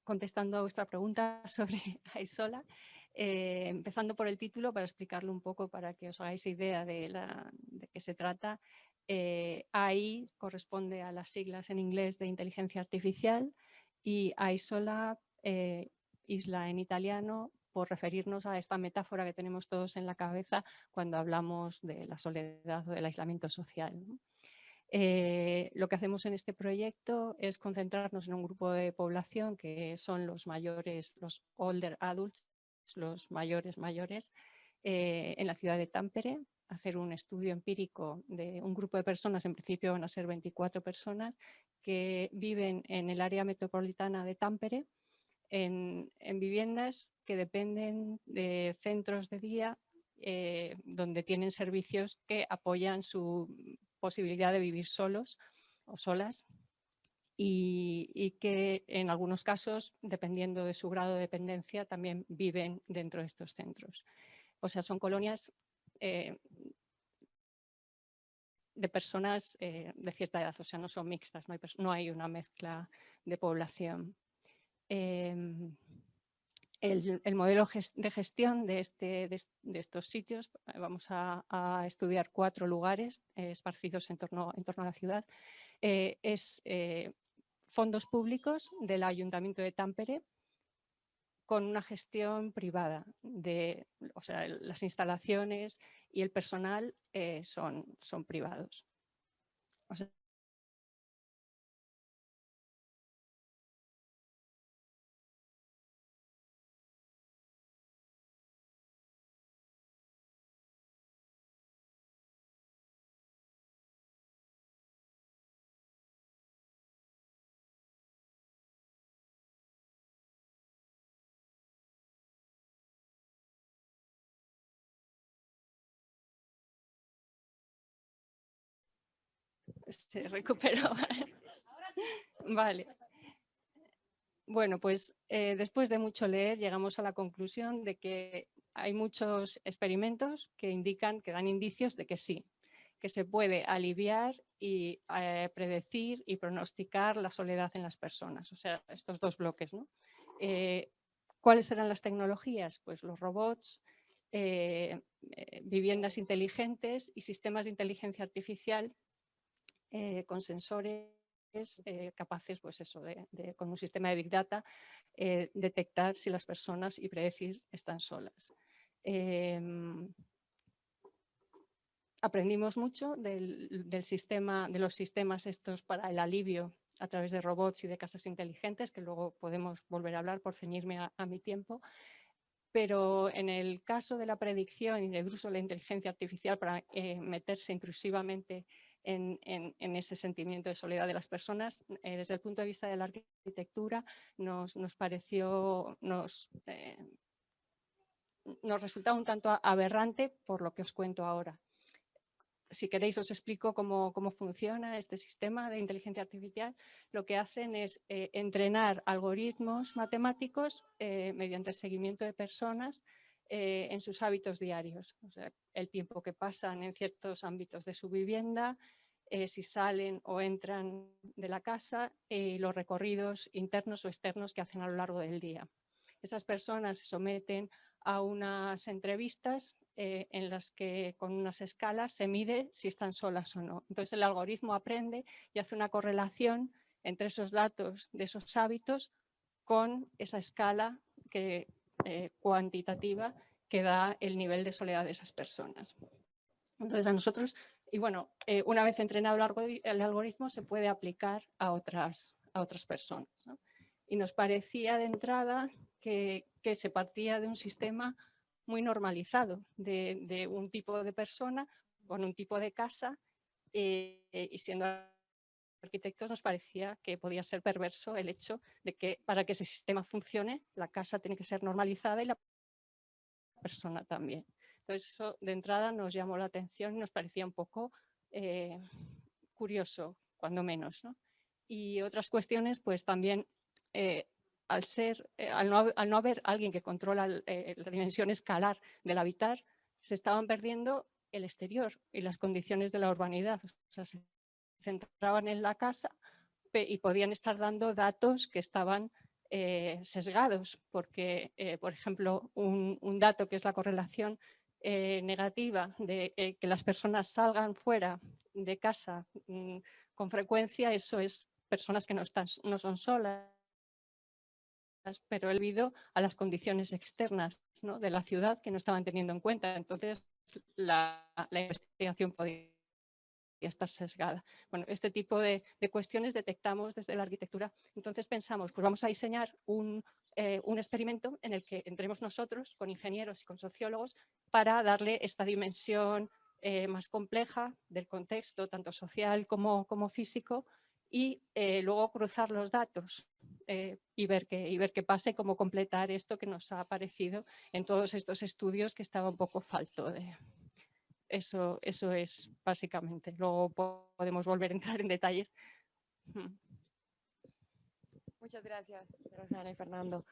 contestando a vuestra pregunta sobre Aisola, empezando por el título para explicarlo un poco para que os hagáis idea de qué se trata. AI corresponde a las siglas en inglés de inteligencia artificial y Aisola, isla en italiano, por referirnos a esta metáfora que tenemos todos en la cabeza cuando hablamos de la soledad o del aislamiento social, ¿no? Lo que hacemos en este proyecto es concentrarnos en un grupo de población que son los mayores, los older adults, los mayores, en la ciudad de Tampere, hacer un estudio empírico de un grupo de personas, en principio van a ser 24 personas, que viven en el área metropolitana de Tampere, en viviendas que dependen de centros de día donde tienen servicios que apoyan su posibilidad de vivir solos o solas y que en algunos casos, dependiendo de su grado de dependencia, también viven dentro de estos centros. O sea, son colonias de personas de cierta edad, o sea, no son mixtas, no hay una mezcla de población. El modelo de gestión de estos sitios, vamos a estudiar 4 lugares esparcidos en torno a la ciudad, es fondos públicos del Ayuntamiento de Tampere con una gestión privada, o sea, las instalaciones y el personal son privados. O sea, se recuperó. Vale. Bueno, pues después de mucho leer llegamos a la conclusión de que hay muchos experimentos que dan indicios de que sí, que se puede aliviar y predecir y pronosticar la soledad en las personas. O sea, estos 2 bloques, ¿no? ¿Cuáles serán las tecnologías? Pues los robots, viviendas inteligentes y sistemas de inteligencia artificial con sensores capaces, pues eso, con un sistema de Big Data, detectar si las personas y predecir están solas. Aprendimos mucho de los sistemas estos para el alivio a través de robots y de casas inteligentes, que luego podemos volver a hablar por ceñirme a mi tiempo. Pero en el caso de la predicción y del uso de la inteligencia artificial para meterse intrusivamente en ese sentimiento de soledad de las personas, desde el punto de vista de la arquitectura nos resultaba un tanto aberrante por lo que os cuento ahora. Si queréis os explico cómo funciona este sistema de inteligencia artificial. Lo que hacen es entrenar algoritmos matemáticos mediante el seguimiento de personas en sus hábitos diarios, o sea, el tiempo que pasan en ciertos ámbitos de su vivienda, si salen o entran de la casa, los recorridos internos o externos que hacen a lo largo del día. Esas personas se someten a unas entrevistas en las que con unas escalas se mide si están solas o no. Entonces el algoritmo aprende y hace una correlación entre esos datos de esos hábitos con esa escala cuantitativa que da el nivel de soledad de esas personas. Entonces a nosotros, y bueno, una vez entrenado el algoritmo se puede aplicar a otras personas, ¿no? Y nos parecía de entrada que se partía de un sistema muy normalizado, de un tipo de persona con un tipo de casa, y siendo arquitectos nos parecía que podía ser perverso el hecho de que para que ese sistema funcione la casa tiene que ser normalizada y la persona también. Entonces eso de entrada nos llamó la atención y nos parecía un poco curioso, cuando menos, ¿no? Y otras cuestiones, pues también al no haber alguien que controla la dimensión escalar del habitar, se estaban perdiendo el exterior y las condiciones de la urbanidad. O sea, se centraban en la casa y podían estar dando datos que estaban sesgados, porque, por ejemplo, un dato que es la correlación negativa de que las personas salgan fuera de casa con frecuencia, eso es personas que no son solas, pero debido a las condiciones externas, ¿no?, de la ciudad que no estaban teniendo en cuenta. Entonces, la investigación podía estar sesgada. Bueno, este tipo de cuestiones detectamos desde la arquitectura. Entonces pensamos, pues vamos a diseñar un experimento en el que entremos nosotros con ingenieros y con sociólogos para darle esta dimensión más compleja del contexto, tanto social como físico, y luego cruzar los datos y ver qué pasa y cómo completar esto que nos ha aparecido en todos estos estudios, que estaba un poco falto de... Eso es básicamente. Luego podemos volver a entrar en detalles. Muchas gracias, Rosana y Fernando.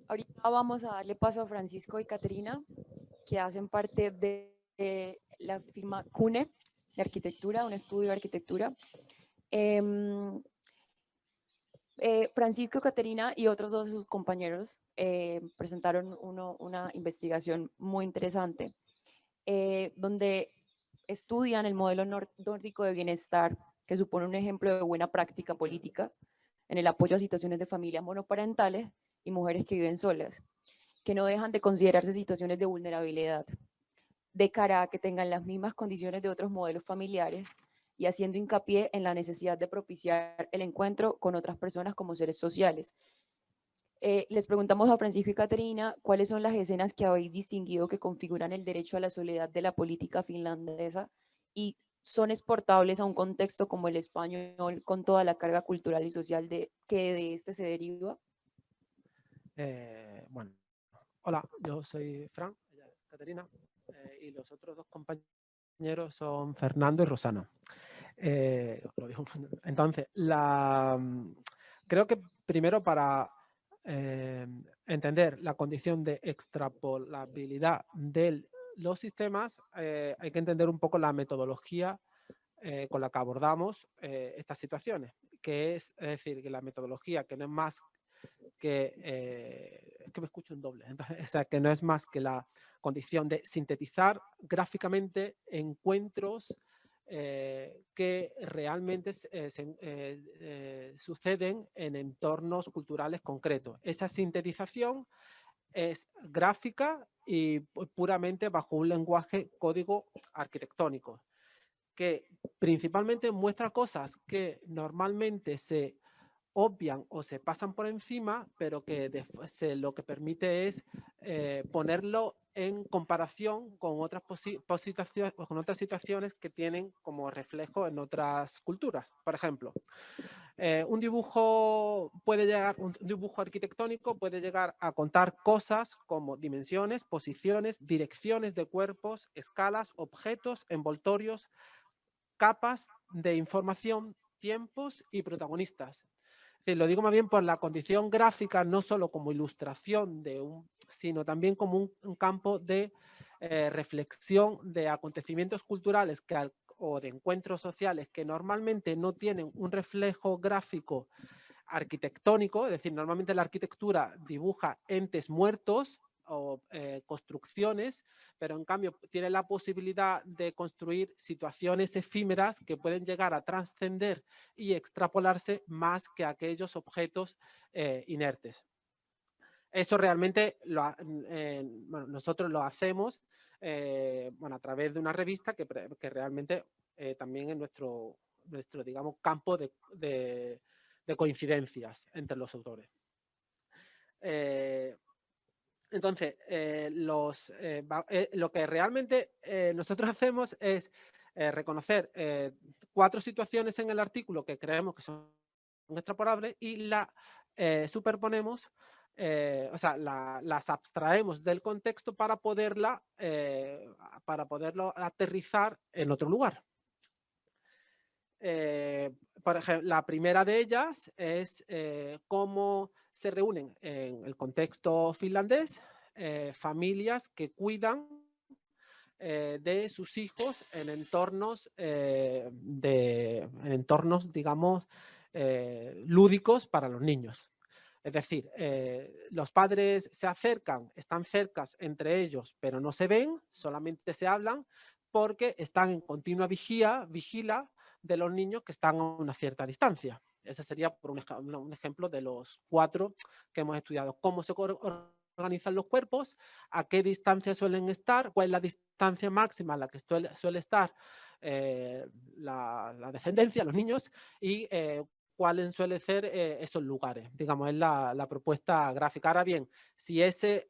Ahorita vamos a darle paso a Francisco y Caterina, que hacen parte de la firma CUNE de arquitectura, un estudio de arquitectura. Francisco, Caterina y otros dos de sus compañeros presentaron una investigación muy interesante, donde estudian el modelo nórdico de bienestar, que supone un ejemplo de buena práctica política en el apoyo a situaciones de familias monoparentales y mujeres que viven solas, que no dejan de considerarse situaciones de vulnerabilidad, de cara a que tengan las mismas condiciones de otros modelos familiares, y haciendo hincapié en la necesidad de propiciar el encuentro con otras personas como seres sociales. Les preguntamos a Francisco y Caterina cuáles son las escenas que habéis distinguido que configuran el derecho a la soledad de la política finlandesa y son exportables a un contexto como el español, con toda la carga cultural y social que de este se deriva. Bueno, hola, yo soy Fran, ella es Caterina, y los otros dos compañeros son Fernando y Rosana. Lo digo. Entonces, creo que primero para entender la condición de extrapolabilidad de los sistemas, hay que entender un poco la metodología con la que abordamos estas situaciones, que es decir, que la metodología que no es más que es que me escucho en doble, entonces, o sea, que no es más que la condición de sintetizar gráficamente encuentros que realmente suceden en entornos culturales concretos. Esa sintetización es gráfica y puramente bajo un lenguaje código arquitectónico, que principalmente muestra cosas que normalmente se obvian o se pasan por encima, pero que lo que permite es ponerlo en comparación con otras situaciones que tienen como reflejo en otras culturas. Por ejemplo, un dibujo arquitectónico puede llegar a contar cosas como dimensiones, posiciones, direcciones de cuerpos, escalas, objetos, envoltorios, capas de información, tiempos y protagonistas. Sí, lo digo más bien por la condición gráfica, no solo como ilustración, sino también como un campo de reflexión de acontecimientos culturales o de encuentros sociales que normalmente no tienen un reflejo gráfico arquitectónico, es decir, normalmente la arquitectura dibuja entes muertos o construcciones, pero en cambio tiene la posibilidad de construir situaciones efímeras que pueden llegar a trascender y extrapolarse más que aquellos objetos inertes. Eso realmente bueno, nosotros lo hacemos bueno, a través de una revista que realmente también es nuestro digamos, campo de coincidencias entre los autores. Entonces, lo que realmente nosotros hacemos es reconocer 4 situaciones en el artículo que creemos que son extrapolables y la superponemos, o sea, las abstraemos del contexto para poderlo aterrizar en otro lugar. Por ejemplo, la primera de ellas es cómo se reúnen en el contexto finlandés familias que cuidan de sus hijos en entornos, digamos, lúdicos para los niños. Es decir, los padres se acercan, están cercas entre ellos, pero no se ven, solamente se hablan porque están en continua vigila de los niños que están a una cierta distancia. Ese sería por un ejemplo de los 4 que hemos estudiado. Cómo se organizan los cuerpos, a qué distancia suelen estar, cuál es la distancia máxima a la que suele estar la descendencia, los niños, y cuáles suelen ser esos lugares. Digamos, es la propuesta gráfica. Ahora bien, si ese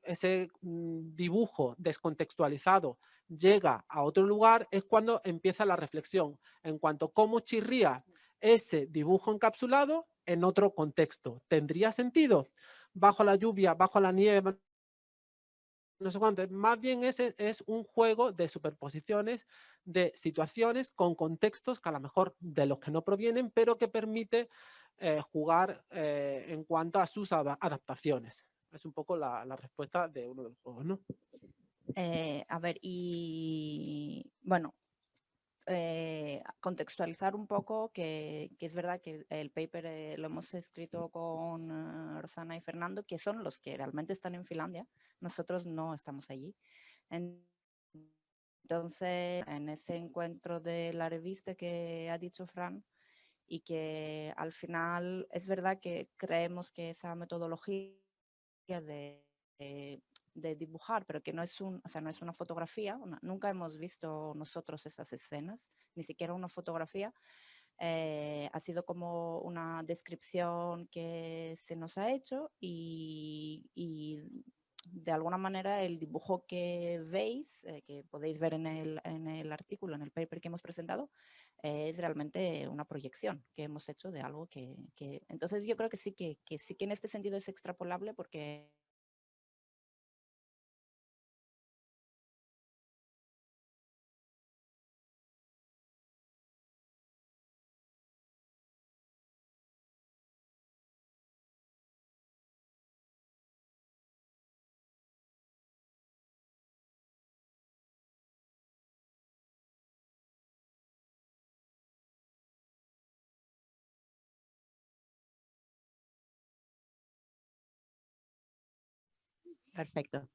dibujo descontextualizado llega a otro lugar, es cuando empieza la reflexión en cuanto a cómo chirría ese dibujo encapsulado en otro contexto. ¿Tendría sentido? Bajo la lluvia, bajo la nieve, no sé cuánto. Más bien ese es un juego de superposiciones de situaciones con contextos que a lo mejor de los que no provienen, pero que permite jugar en cuanto a sus adaptaciones. Es un poco la respuesta de uno de los juegos, ¿no? A ver, y bueno, contextualizar un poco que es verdad que el paper lo hemos escrito con Rosana y Fernando, que son los que realmente están en Finlandia. Nosotros no estamos allí. Entonces, en ese encuentro de la revista que ha dicho Fran, y que al final es verdad que creemos que esa metodología de dibujar, pero que no es, o sea, no es una fotografía, nunca hemos visto nosotros esas escenas, ni siquiera una fotografía, ha sido como una descripción que se nos ha hecho y de alguna manera el dibujo que veis, que podéis ver en el artículo, en el paper que hemos presentado, es realmente una proyección que hemos hecho de algo que entonces yo creo que sí que en este sentido es extrapolable porque perfecto.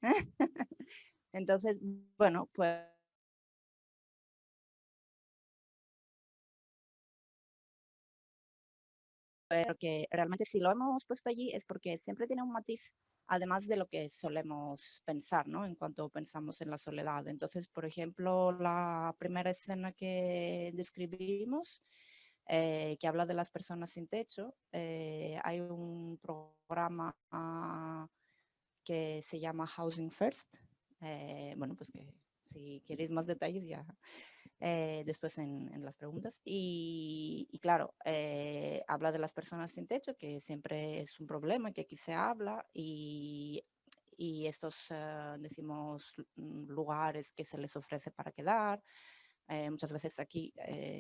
Entonces, bueno, pues pero que realmente si lo hemos puesto allí es porque siempre tiene un matiz, además de lo que solemos pensar, ¿no? En cuanto pensamos en la soledad. Entonces, por ejemplo, la primera escena que describimos, que habla de las personas sin techo, hay un programa que se llama Housing First. Bueno, pues que si queréis más detalles ya después en las preguntas. Y claro, habla de las personas sin techo, que siempre es un problema, que aquí se habla, y estos, decimos, lugares que se les ofrece para quedar, Muchas veces aquí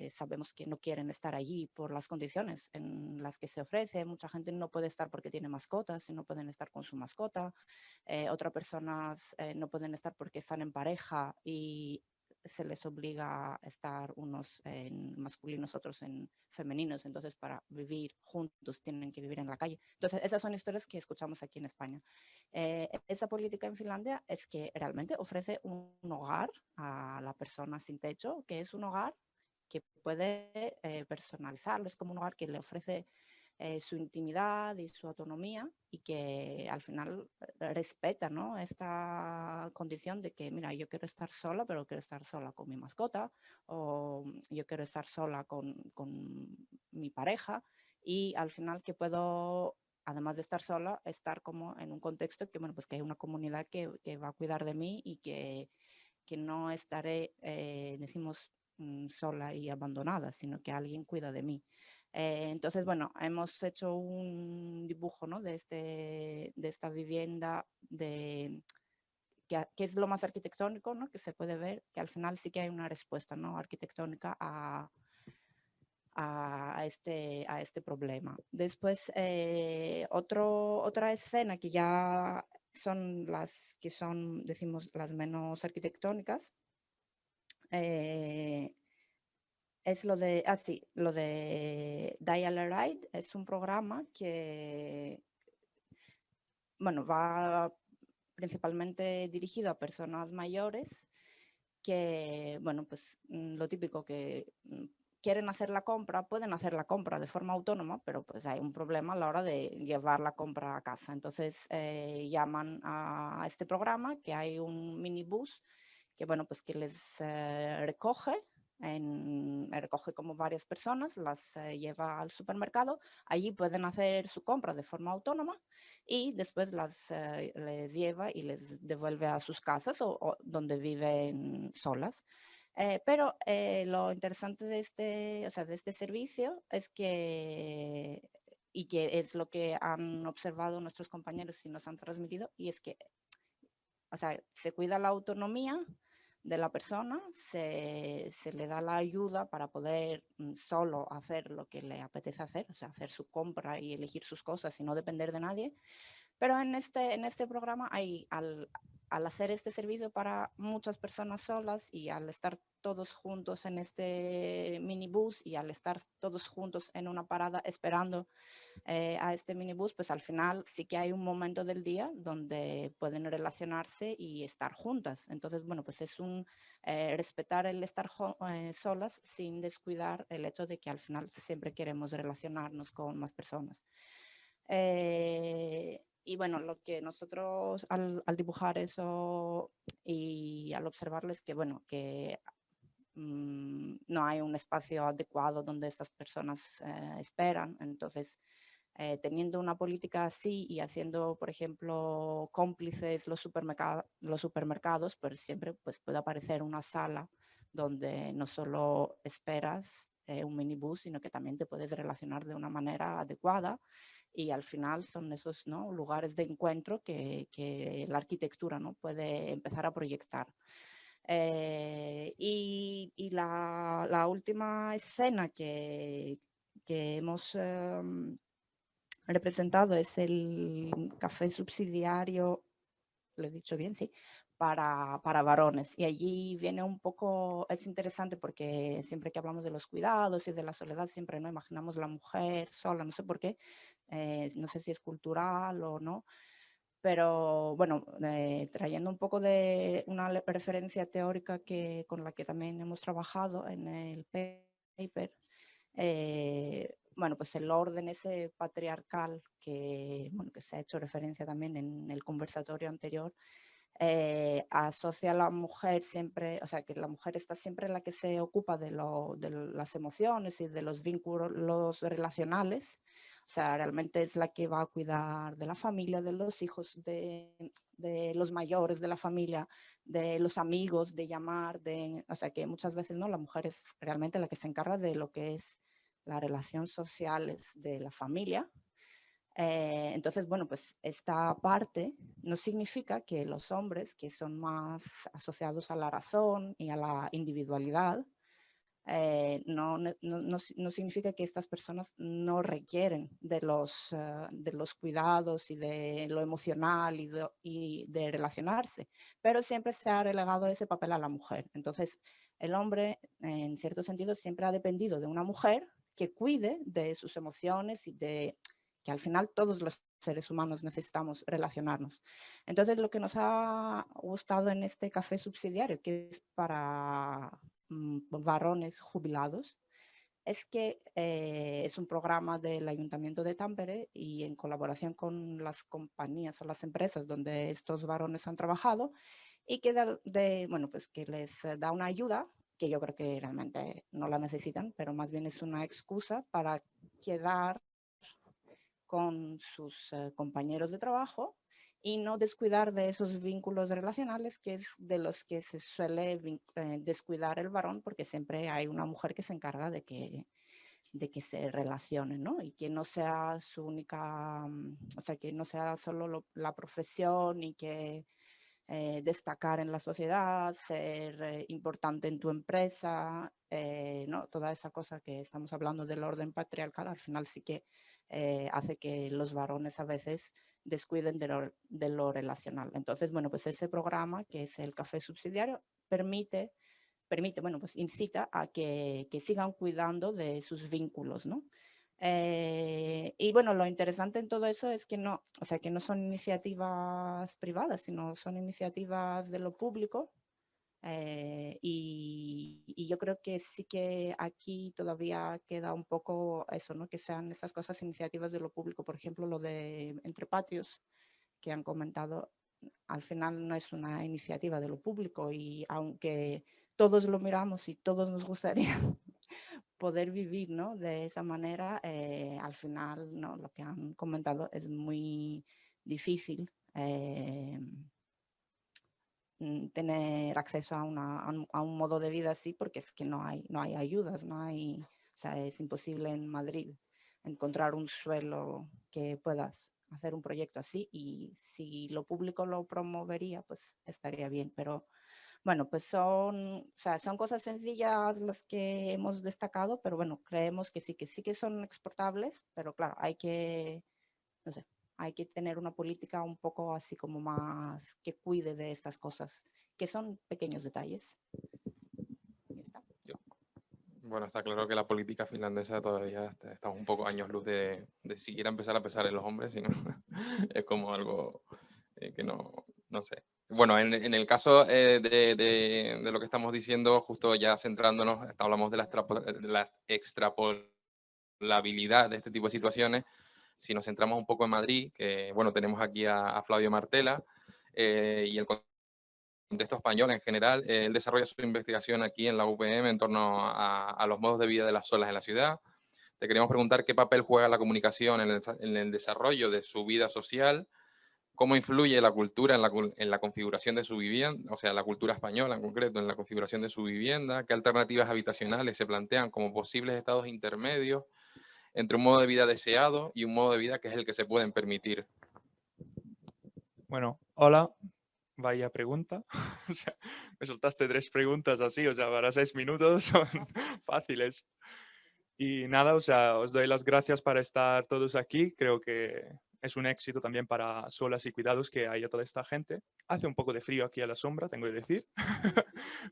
sabemos que no quieren estar allí por las condiciones en las que se ofrece. Mucha gente no puede estar porque tiene mascotas y no pueden estar con su mascota. Otras personas no pueden estar porque están en pareja y se les obliga a estar unos en masculinos, otros en femeninos. Entonces, para vivir juntos tienen que vivir en la calle. Entonces, esas son historias que escuchamos aquí en España. Esa política en Finlandia es que realmente ofrece un hogar a la persona sin techo, que es un hogar que puede personalizarlo, es como un hogar que le ofrece su intimidad y su autonomía y que al final respeta, ¿no?, esta condición de que, mira, yo quiero estar sola, pero quiero estar sola con mi mascota, o yo quiero estar sola con mi pareja, y al final que puedo, además de estar sola, estar como en un contexto que, bueno, pues que hay una comunidad que va a cuidar de mí y que no estaré, decimos, sola y abandonada, sino que alguien cuida de mí. Entonces, bueno, hemos hecho un dibujo, ¿no?, de esta vivienda, que es lo más arquitectónico, ¿no?, que se puede ver, que al final sí que hay una respuesta, ¿no?, arquitectónica a este problema. Después, otra escena que ya son las que son, decimos, las menos arquitectónicas, eh, es lo de Dial a Ride. Es un programa que, bueno, va principalmente dirigido a personas mayores que, bueno, pues lo típico que quieren hacer la compra, pueden hacer la compra de forma autónoma, pero pues hay un problema a la hora de llevar la compra a casa. Entonces llaman a este programa, que hay un minibús que, bueno, pues que les recoge como varias personas, las lleva al supermercado. Allí pueden hacer su compra de forma autónoma y después les lleva y les devuelve a sus casas o donde viven solas. Pero lo interesante de este servicio es que, y que es lo que han observado nuestros compañeros y nos han transmitido, y es que, o sea, se cuida la autonomía de la persona, se le da la ayuda para poder solo hacer lo que le apetece hacer, o sea, hacer su compra y elegir sus cosas y no depender de nadie. Pero en este programa, al hacer este servicio para muchas personas solas y al estar todos juntos en este minibús y al estar todos juntos en una parada esperando a este minibús, pues al final sí que hay un momento del día donde pueden relacionarse y estar juntas. Entonces, bueno, pues es respetar el estar solas sin descuidar el hecho de que al final siempre queremos relacionarnos con más personas. Y bueno, lo que nosotros al dibujar eso y al observarlo es que, bueno, que no hay un espacio adecuado donde estas personas esperan. Entonces, teniendo una política así y haciendo, por ejemplo, cómplices los supermercados, pues siempre pues, puede aparecer una sala donde no solo esperas un minibús, sino que también te puedes relacionar de una manera adecuada. Y al final son esos, ¿no?, lugares de encuentro que la arquitectura, ¿no?, puede empezar a proyectar. Y la última escena que hemos representado es el café subsidiario, lo he dicho bien, sí, para varones. Y allí viene un poco, es interesante porque siempre que hablamos de los cuidados y de la soledad, siempre no imaginamos la mujer sola, no sé por qué, no sé si es cultural o no, pero bueno, trayendo un poco de una referencia teórica con la que también hemos trabajado en el paper, bueno, pues el orden ese patriarcal bueno, que se ha hecho referencia también en el conversatorio anterior, asocia a la mujer siempre, o sea, que la mujer está siempre la que se ocupa de las emociones y de los vínculos relacionales. O sea, realmente es la que va a cuidar de la familia, de los hijos, de los mayores de la familia, de los amigos, de llamar, o sea, que muchas veces no, la mujer es realmente la que se encarga de lo que es las relaciones sociales de la familia. Entonces, bueno, pues esta parte no significa que los hombres, que son más asociados a la razón y a la individualidad, no significa que estas personas no requieren de los cuidados y de lo emocional y de relacionarse, pero siempre se ha relegado ese papel a la mujer. Entonces, el hombre, en cierto sentido, siempre ha dependido de una mujer que cuide de sus emociones y de que al final todos los seres humanos necesitamos relacionarnos. Entonces, lo que nos ha gustado en este café subsidiario, que es para varones jubilados, es que es un programa del Ayuntamiento de Tampere y en colaboración con las compañías o las empresas donde estos varones han trabajado y que, bueno, pues que les da una ayuda que yo creo que realmente no la necesitan, pero más bien es una excusa para quedar con sus compañeros de trabajo y no descuidar de esos vínculos relacionales que es de los que se suele descuidar el varón, porque siempre hay una mujer que se encarga de que se relacionen, ¿no? Y que no sea su única, o sea, que no sea solo la profesión y que destacar en la sociedad, ser importante en tu empresa, ¿no? Toda esa cosa que estamos hablando del orden patriarcal, al final sí que hace que los varones a veces descuiden de lo relacional. Entonces, bueno, pues ese programa, que es el café subsidiario, permite, bueno, pues incita a que sigan cuidando de sus vínculos, ¿no? Y bueno, lo interesante en todo eso es que no, o sea, que no son iniciativas privadas, sino son iniciativas de lo público. Y yo creo que sí que aquí todavía queda un poco eso, ¿no? Que sean esas cosas iniciativas de lo público. Por ejemplo, lo de Entre Patios, que han comentado, al final no es una iniciativa de lo público y aunque todos lo miramos y todos nos gustaría poder vivir, ¿no? De esa manera, al final, ¿no? Lo que han comentado es muy difícil tener acceso a un modo de vida así, porque es que no hay ayudas, o sea, es imposible en Madrid encontrar un suelo que puedas hacer un proyecto así, y si lo público lo promovería, pues estaría bien, pero bueno, pues o sea, son cosas sencillas las que hemos destacado, pero bueno, creemos que sí que son exportables, pero claro, no sé, hay que tener una política un poco así como más que cuide de estas cosas, que son pequeños detalles. Ya está. Bueno, está claro que la política finlandesa todavía estamos un poco años luz de siquiera empezar a pensar en los hombres, sino es como algo que no sé. Bueno, en el caso de lo que estamos diciendo, justo ya centrándonos, hablamos de la extrapolabilidad de este tipo de situaciones. Si nos centramos un poco en Madrid, que bueno, tenemos aquí a Flavio Martela, y el contexto español en general, él desarrolla su investigación aquí en la UPM en torno a los modos de vida de las solas en la ciudad. Te queríamos preguntar qué papel juega la comunicación en el desarrollo de su vida social, cómo influye la cultura en la configuración de su vivienda, o sea, la cultura española en concreto, en la configuración de su vivienda, qué alternativas habitacionales se plantean como posibles estados intermedios entre un modo de vida deseado y un modo de vida que es el que se pueden permitir. Bueno, hola, vaya pregunta. O sea, me soltaste 3 preguntas así, o sea, para 6 minutos son fáciles. Y nada, o sea, os doy las gracias para estar todos aquí. Creo que es un éxito también para Solas y Cuidados que haya toda esta gente. Hace un poco de frío aquí a la sombra, tengo que decir.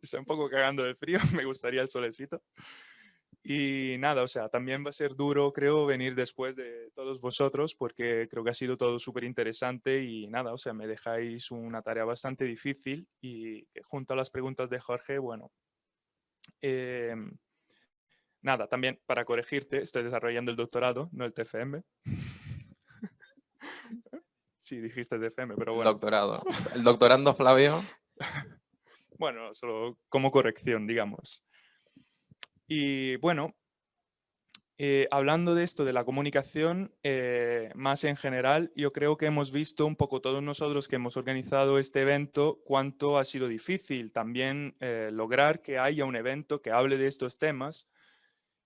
Estoy un poco cagando de frío, me gustaría el solecito. Y nada, o sea, también va a ser duro, creo, venir después de todos vosotros, porque creo que ha sido todo súper interesante y nada, o sea, me dejáis una tarea bastante difícil y que junto a las preguntas de Jorge, bueno, nada, también para corregirte, estoy desarrollando el doctorado, no el TFM. Sí, dijiste TFM, pero bueno. El doctorado. El doctorando Flavio. Bueno, solo como corrección, digamos. Y bueno, hablando de esto, de la comunicación, más en general, yo creo que hemos visto un poco todos nosotros que hemos organizado este evento, cuánto ha sido difícil también lograr que haya un evento que hable de estos temas.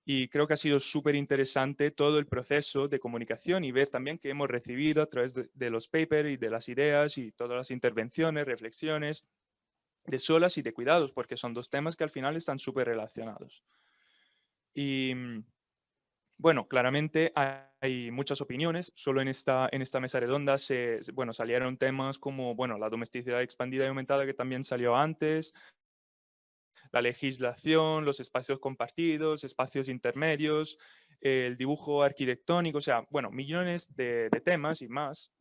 Y creo que ha sido súper interesante todo el proceso de comunicación y ver también que hemos recibido a través de los papers y de las ideas y todas las intervenciones, reflexiones de solas y de cuidados, porque son 2 temas que al final están súper relacionados. Y bueno, claramente hay muchas opiniones. Solo en esta mesa redonda bueno, salieron temas como bueno, la domesticidad expandida y aumentada, que también salió antes, la legislación, los espacios compartidos, espacios intermedios, el dibujo arquitectónico, o sea, bueno, millones de temas y más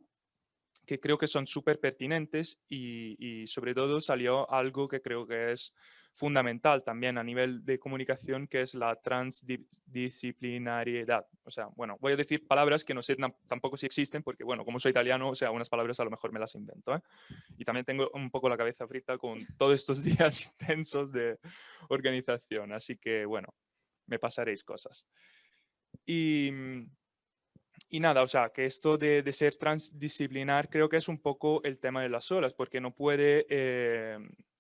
que creo que son súper pertinentes y sobre todo salió algo que creo que es fundamental también a nivel de comunicación, que es la transdisciplinariedad. O sea, bueno, voy a decir palabras que no sé tampoco si existen, porque bueno, como soy italiano, o sea, unas palabras a lo mejor me las invento, ¿eh? Y también tengo un poco la cabeza frita con todos estos días intensos de organización, así que bueno, me pasaréis cosas. Y nada, o sea, que esto de ser transdisciplinar creo que es un poco el tema de las olas, porque no puede,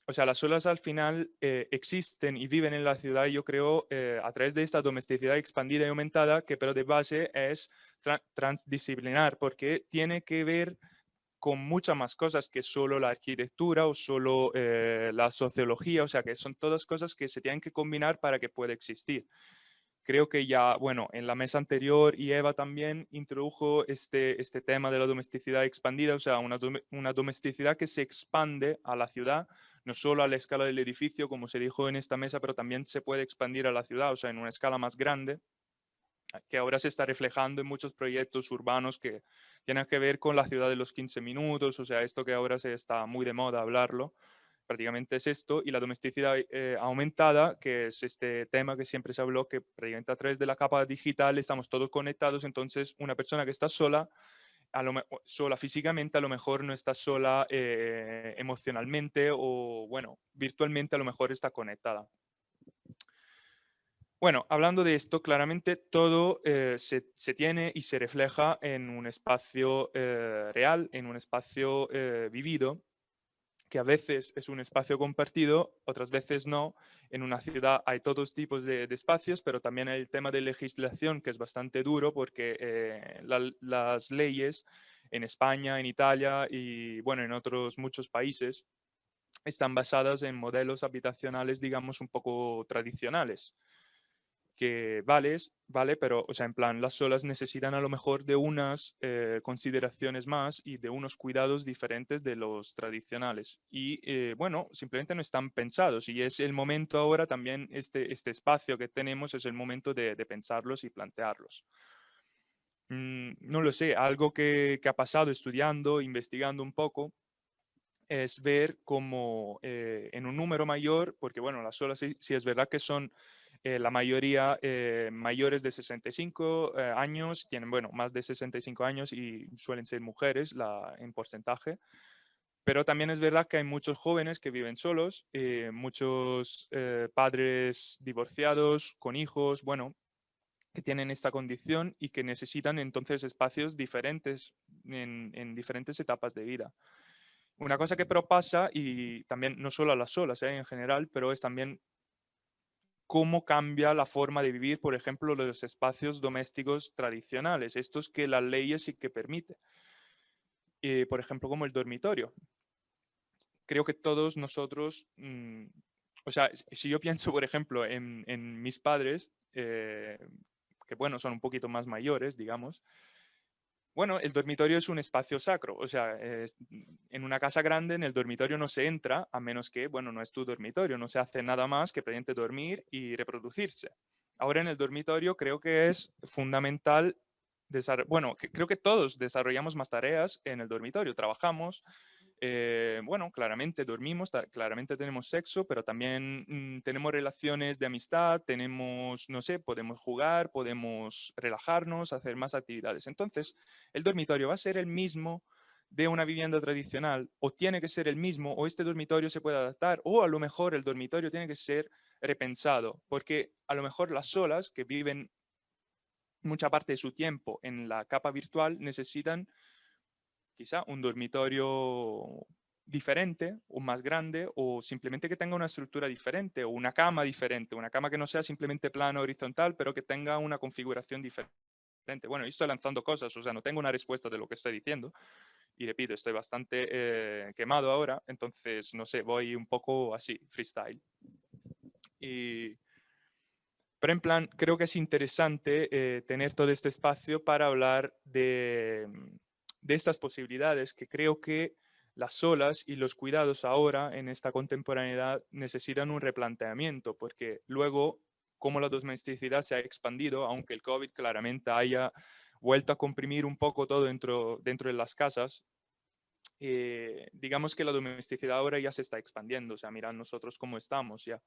o sea, las olas al final existen y viven en la ciudad, y yo creo, a través de esta domesticidad expandida y aumentada, que pero de base es transdisciplinar, porque tiene que ver con muchas más cosas que solo la arquitectura o solo la sociología, o sea, que son todas cosas que se tienen que combinar para que pueda existir. Creo que ya, bueno, en la mesa anterior y Eva también introdujo este tema de la domesticidad expandida, o sea, una domesticidad que se expande a la ciudad, no solo a la escala del edificio, como se dijo en esta mesa, pero también se puede expandir a la ciudad, o sea, en una escala más grande, que ahora se está reflejando en muchos proyectos urbanos que tienen que ver con la ciudad de los 15 minutos, o sea, esto que ahora se está muy de moda hablarlo. Prácticamente es esto, y la domesticidad aumentada, que es este tema que siempre se habló, que prácticamente a través de la capa digital estamos todos conectados, entonces una persona que está sola, sola físicamente, a lo mejor no está sola emocionalmente, o bueno, virtualmente a lo mejor está conectada. Bueno, hablando de esto, claramente todo se tiene y se refleja en un espacio real, en un espacio vivido, que a veces es un espacio compartido, otras veces no. En una ciudad hay todos tipos de espacios, pero también hay el tema de legislación, que es bastante duro, porque las leyes en España, en Italia y bueno, en otros muchos países están basadas en modelos habitacionales, digamos, un poco tradicionales, que vale, pero, o sea, en plan, las solas necesitan a lo mejor de unas consideraciones más y de unos cuidados diferentes de los tradicionales. Y bueno, simplemente no están pensados, y es el momento ahora también, este espacio que tenemos es el momento de pensarlos y plantearlos. No lo sé, algo que ha pasado estudiando, investigando un poco, es ver cómo en un número mayor, porque bueno, las solas sí es verdad que son la mayoría mayores de 65 años, tienen, bueno, más de 65 años y suelen ser mujeres en porcentaje. Pero también es verdad que hay muchos jóvenes que viven solos, muchos padres divorciados, con hijos, bueno, que tienen esta condición y que necesitan entonces espacios diferentes en diferentes etapas de vida. Una cosa que pero pasa, y también no solo a las solas, en general, pero es también cómo cambia la forma de vivir, por ejemplo, los espacios domésticos tradicionales, estos que las leyes sí que permiten. Por ejemplo, como el dormitorio. Creo que todos nosotros, o sea, si yo pienso, por ejemplo, en mis padres, que bueno, son un poquito más mayores, digamos. Bueno, el dormitorio es un espacio sacro, o sea, en una casa grande, en el dormitorio no se entra, a menos que, bueno, no es tu dormitorio, no se hace nada más que previamente dormir y reproducirse. Ahora en el dormitorio creo que es fundamental, bueno, creo que todos desarrollamos más tareas en el dormitorio, trabajamos, bueno, claramente dormimos, claramente tenemos sexo, pero también tenemos relaciones de amistad, tenemos, no sé, podemos jugar, podemos relajarnos, hacer más actividades. Entonces, el dormitorio va a ser el mismo de una vivienda tradicional, o tiene que ser el mismo, o este dormitorio se puede adaptar, o a lo mejor el dormitorio tiene que ser repensado, porque a lo mejor las solas que viven mucha parte de su tiempo en la capa virtual necesitan quizá un dormitorio diferente o más grande, o simplemente que tenga una estructura diferente, o una cama diferente, una cama que no sea simplemente plana horizontal, pero que tenga una configuración diferente. Bueno, yo estoy lanzando cosas, o sea, no tengo una respuesta de lo que estoy diciendo, y repito, estoy bastante quemado ahora, entonces, no sé, voy un poco así, freestyle. Y Pero en plan, creo que es interesante tener todo este espacio para hablar de estas posibilidades, que creo que las olas y los cuidados ahora en esta contemporaneidad necesitan un replanteamiento, porque luego, como la domesticidad se ha expandido, aunque el COVID claramente haya vuelto a comprimir un poco todo dentro de las casas, digamos que la domesticidad ahora ya se está expandiendo, o sea, mirad nosotros cómo estamos ya.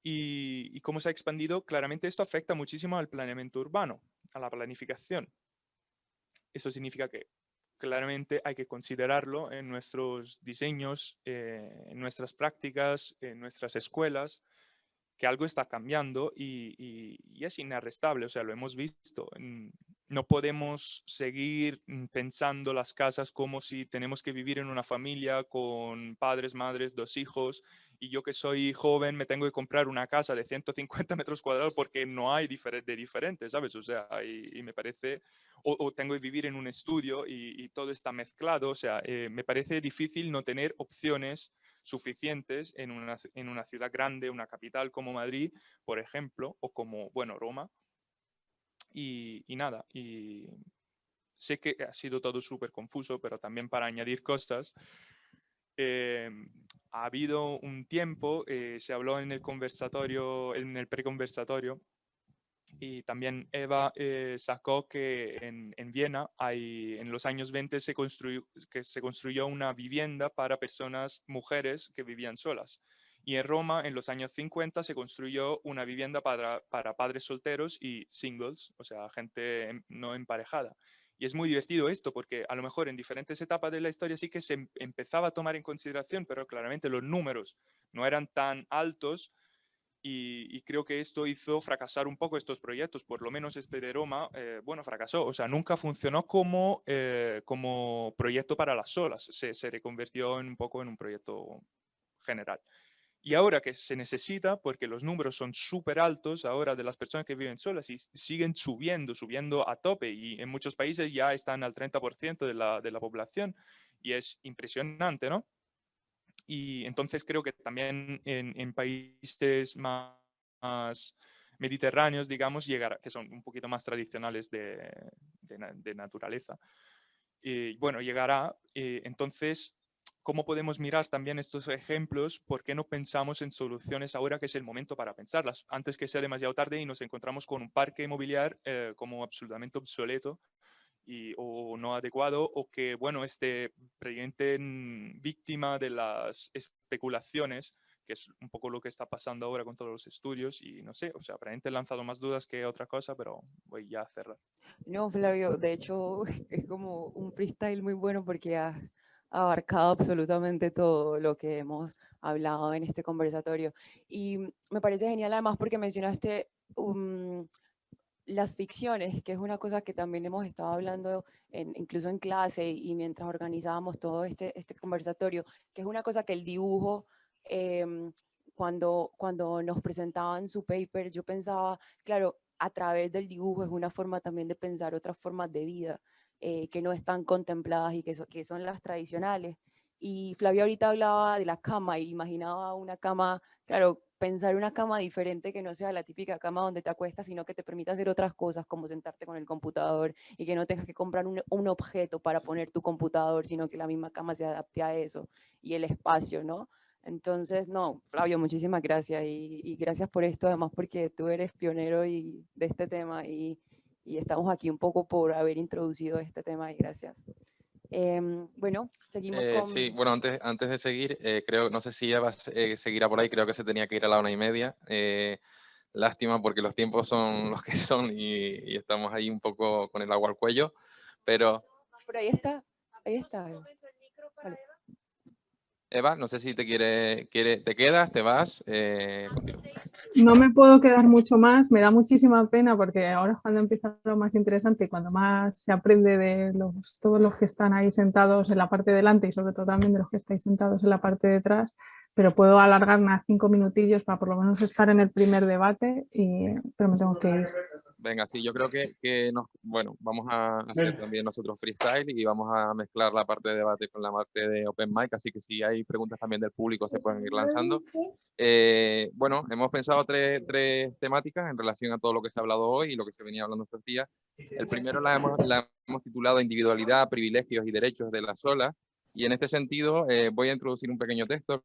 Y cómo se ha expandido, claramente esto afecta muchísimo al planeamiento urbano, a la planificación. Eso significa que claramente hay que considerarlo en nuestros diseños, en nuestras prácticas, en nuestras escuelas, que algo está cambiando y es inarrestable, o sea, lo hemos visto. No podemos seguir pensando las casas como si tenemos que vivir en una familia con padres, madres, 2 hijos, y yo que soy joven me tengo que comprar una casa de 150 metros cuadrados porque no hay de diferentes, ¿sabes? O sea, y me parece, o tengo que vivir en un estudio y todo está mezclado, o sea, me parece difícil no tener opciones suficientes en una ciudad grande, una capital como Madrid, por ejemplo, o como, bueno, Roma. Y nada, y sé que ha sido todo súper confuso, pero también para añadir cosas, ha habido un tiempo, se habló en el conversatorio, en el preconversatorio, y también Eva sacó que en Viena en los años 20 se construyó una vivienda para personas, mujeres que vivían solas. Y en Roma, en los años 50, se construyó una vivienda para padres solteros y singles, o sea, gente no emparejada. Y es muy divertido esto, porque a lo mejor en diferentes etapas de la historia sí que se empezaba a tomar en consideración, pero claramente los números no eran tan altos. Y creo que esto hizo fracasar un poco estos proyectos, por lo menos este de Roma, bueno, fracasó, o sea, nunca funcionó como proyecto para las olas, se reconvirtió un poco en un proyecto general. Y ahora que se necesita, porque los números son súper altos ahora de las personas que viven solas y siguen subiendo a tope, y en muchos países ya están al 30% de la población, y es impresionante, ¿no? Y entonces creo que también en países más mediterráneos, digamos, que son un poquito más tradicionales de naturaleza, bueno, llegará. Entonces, ¿cómo podemos mirar también estos ejemplos? ¿Por qué no pensamos en soluciones ahora que es el momento para pensarlas? Antes que sea demasiado tarde y nos encontramos con un parque inmobiliario como absolutamente obsoleto o no adecuado, o que, bueno, presidente víctima de las especulaciones, que es un poco lo que está pasando ahora con todos los estudios, y no sé, o sea, probablemente he lanzado más dudas que otra cosa, pero voy ya a cerrar. No, Flavio, de hecho es como un freestyle muy bueno porque has abarcado absolutamente todo lo que hemos hablado en este conversatorio. Y me parece genial además porque mencionaste las ficciones, que es una cosa que también hemos estado hablando incluso en clase y mientras organizábamos todo este conversatorio, que es una cosa que el dibujo, cuando nos presentaban su paper, yo pensaba, claro, a través del dibujo es una forma también de pensar otras formas de vida que no están contempladas y que son las tradicionales. Y Flavia ahorita hablaba de la cama y imaginaba una cama, claro, pensar una cama diferente que no sea la típica cama donde te acuestas, sino que te permita hacer otras cosas como sentarte con el computador y que no tengas que comprar un objeto para poner tu computador, sino que la misma cama se adapte a eso y el espacio, ¿no? Entonces, no, Flavio, muchísimas gracias y gracias por esto, además porque tú eres pionero de este tema y estamos aquí un poco por haber introducido este tema y gracias. Bueno, seguimos con... Sí, bueno, antes de seguir, creo, no sé si Eva seguirá por ahí, creo que se tenía que ir a la 1:30. Lástima porque los tiempos son los que son y estamos ahí un poco con el agua al cuello, pero... Por ahí está, Eva. Vale. Eva, no sé si te quedas, te vas. No me puedo quedar mucho más, me da muchísima pena porque ahora es cuando empieza lo más interesante y cuando más se aprende de todos los que están ahí sentados en la parte de delante y sobre todo también de los que estáis sentados en la parte de atrás, pero puedo alargarme a 5 minutillos para por lo menos estar en el primer debate, pero me tengo que ir. Venga, sí, yo creo que bueno, vamos a hacer también nosotros freestyle y vamos a mezclar la parte de debate con la parte de open mic, así que si hay preguntas también del público se pueden ir lanzando. Bueno, hemos pensado tres temáticas en relación a todo lo que se ha hablado hoy y lo que se venía hablando estos días. El primero la hemos titulado Individualidad, privilegios y derechos de las olas. Y en este sentido voy a introducir un pequeño texto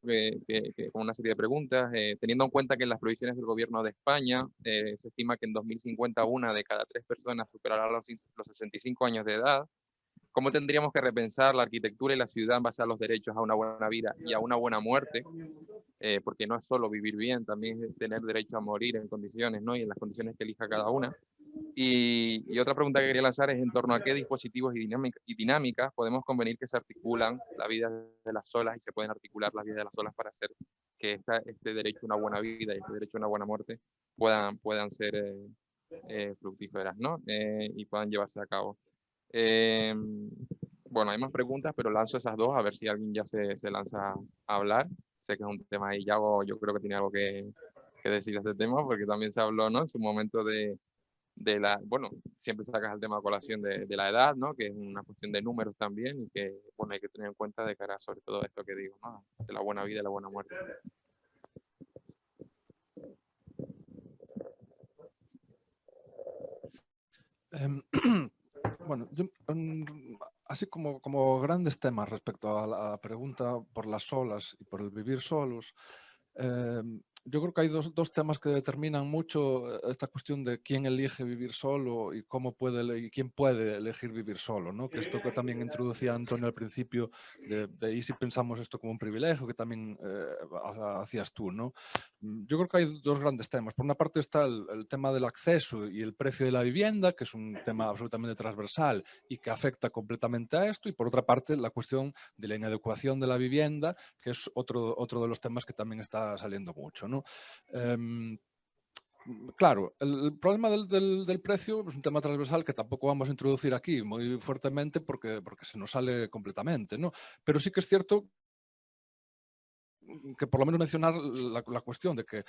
con una serie de preguntas. Teniendo en cuenta que en las provisiones del gobierno de España se estima que en 2050 una de cada 3 personas superará los 65 años de edad, ¿cómo tendríamos que repensar la arquitectura y la ciudad en base a los derechos a una buena vida y a una buena muerte? Porque no es solo vivir bien, también es tener derecho a morir en condiciones, ¿no? Y en las condiciones que elija cada una. Y otra pregunta que quería lanzar es en torno a qué dispositivos y dinámicas podemos convenir que se articulan la vida de las olas y se pueden articular las vidas de las olas para hacer que este derecho a una buena vida y este derecho a una buena muerte puedan ser fructíferas, ¿no? Y puedan llevarse a cabo. Bueno, hay más preguntas, pero lanzo esas dos a ver si alguien ya se lanza a hablar. Sé que es un tema ahí, yo creo que tiene algo que decir de este tema, porque también se habló, ¿no? En su momento bueno, siempre sacas el tema a colación de la edad, ¿no? Que es una cuestión de números también y que, bueno, hay que tener en cuenta de cara sobre todo esto que digo, ¿no? De la buena vida y la buena muerte. Bueno, así como grandes temas respecto a la pregunta por las solas y por el vivir solos, yo creo que hay dos temas que determinan mucho esta cuestión de quién elige vivir solo y quién puede elegir vivir solo, ¿no? Que esto que también introducía Antonio al principio, y si pensamos esto como un privilegio, que también hacías tú, ¿no? Yo creo que hay dos grandes temas. Por una parte está el tema del acceso y el precio de la vivienda, que es un tema absolutamente transversal y que afecta completamente a esto, y por otra parte la cuestión de la inadecuación de la vivienda, que es otro de los temas que también está saliendo mucho, ¿no? Claro, el problema del precio es un tema transversal que tampoco vamos a introducir aquí muy fuertemente porque se nos sale completamente, ¿no? Pero sí que es cierto que por lo menos mencionar la cuestión de que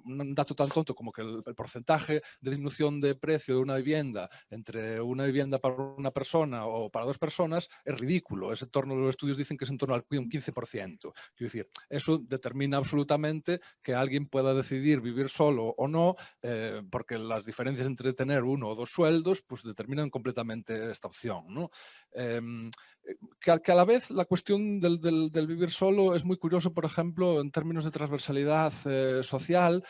un dato tan tonto como que el porcentaje de disminución de precio de una vivienda entre una vivienda para una persona o para 2 personas es ridículo. Es en torno, los estudios dicen que es en torno al 15%. Quiero decir, eso determina absolutamente que alguien pueda decidir vivir solo o no, porque las diferencias entre tener 1 o 2 sueldos pues determinan completamente esta opción, ¿no? Que a la vez la cuestión del vivir solo es muy curioso, por ejemplo, en términos de transversalidad social,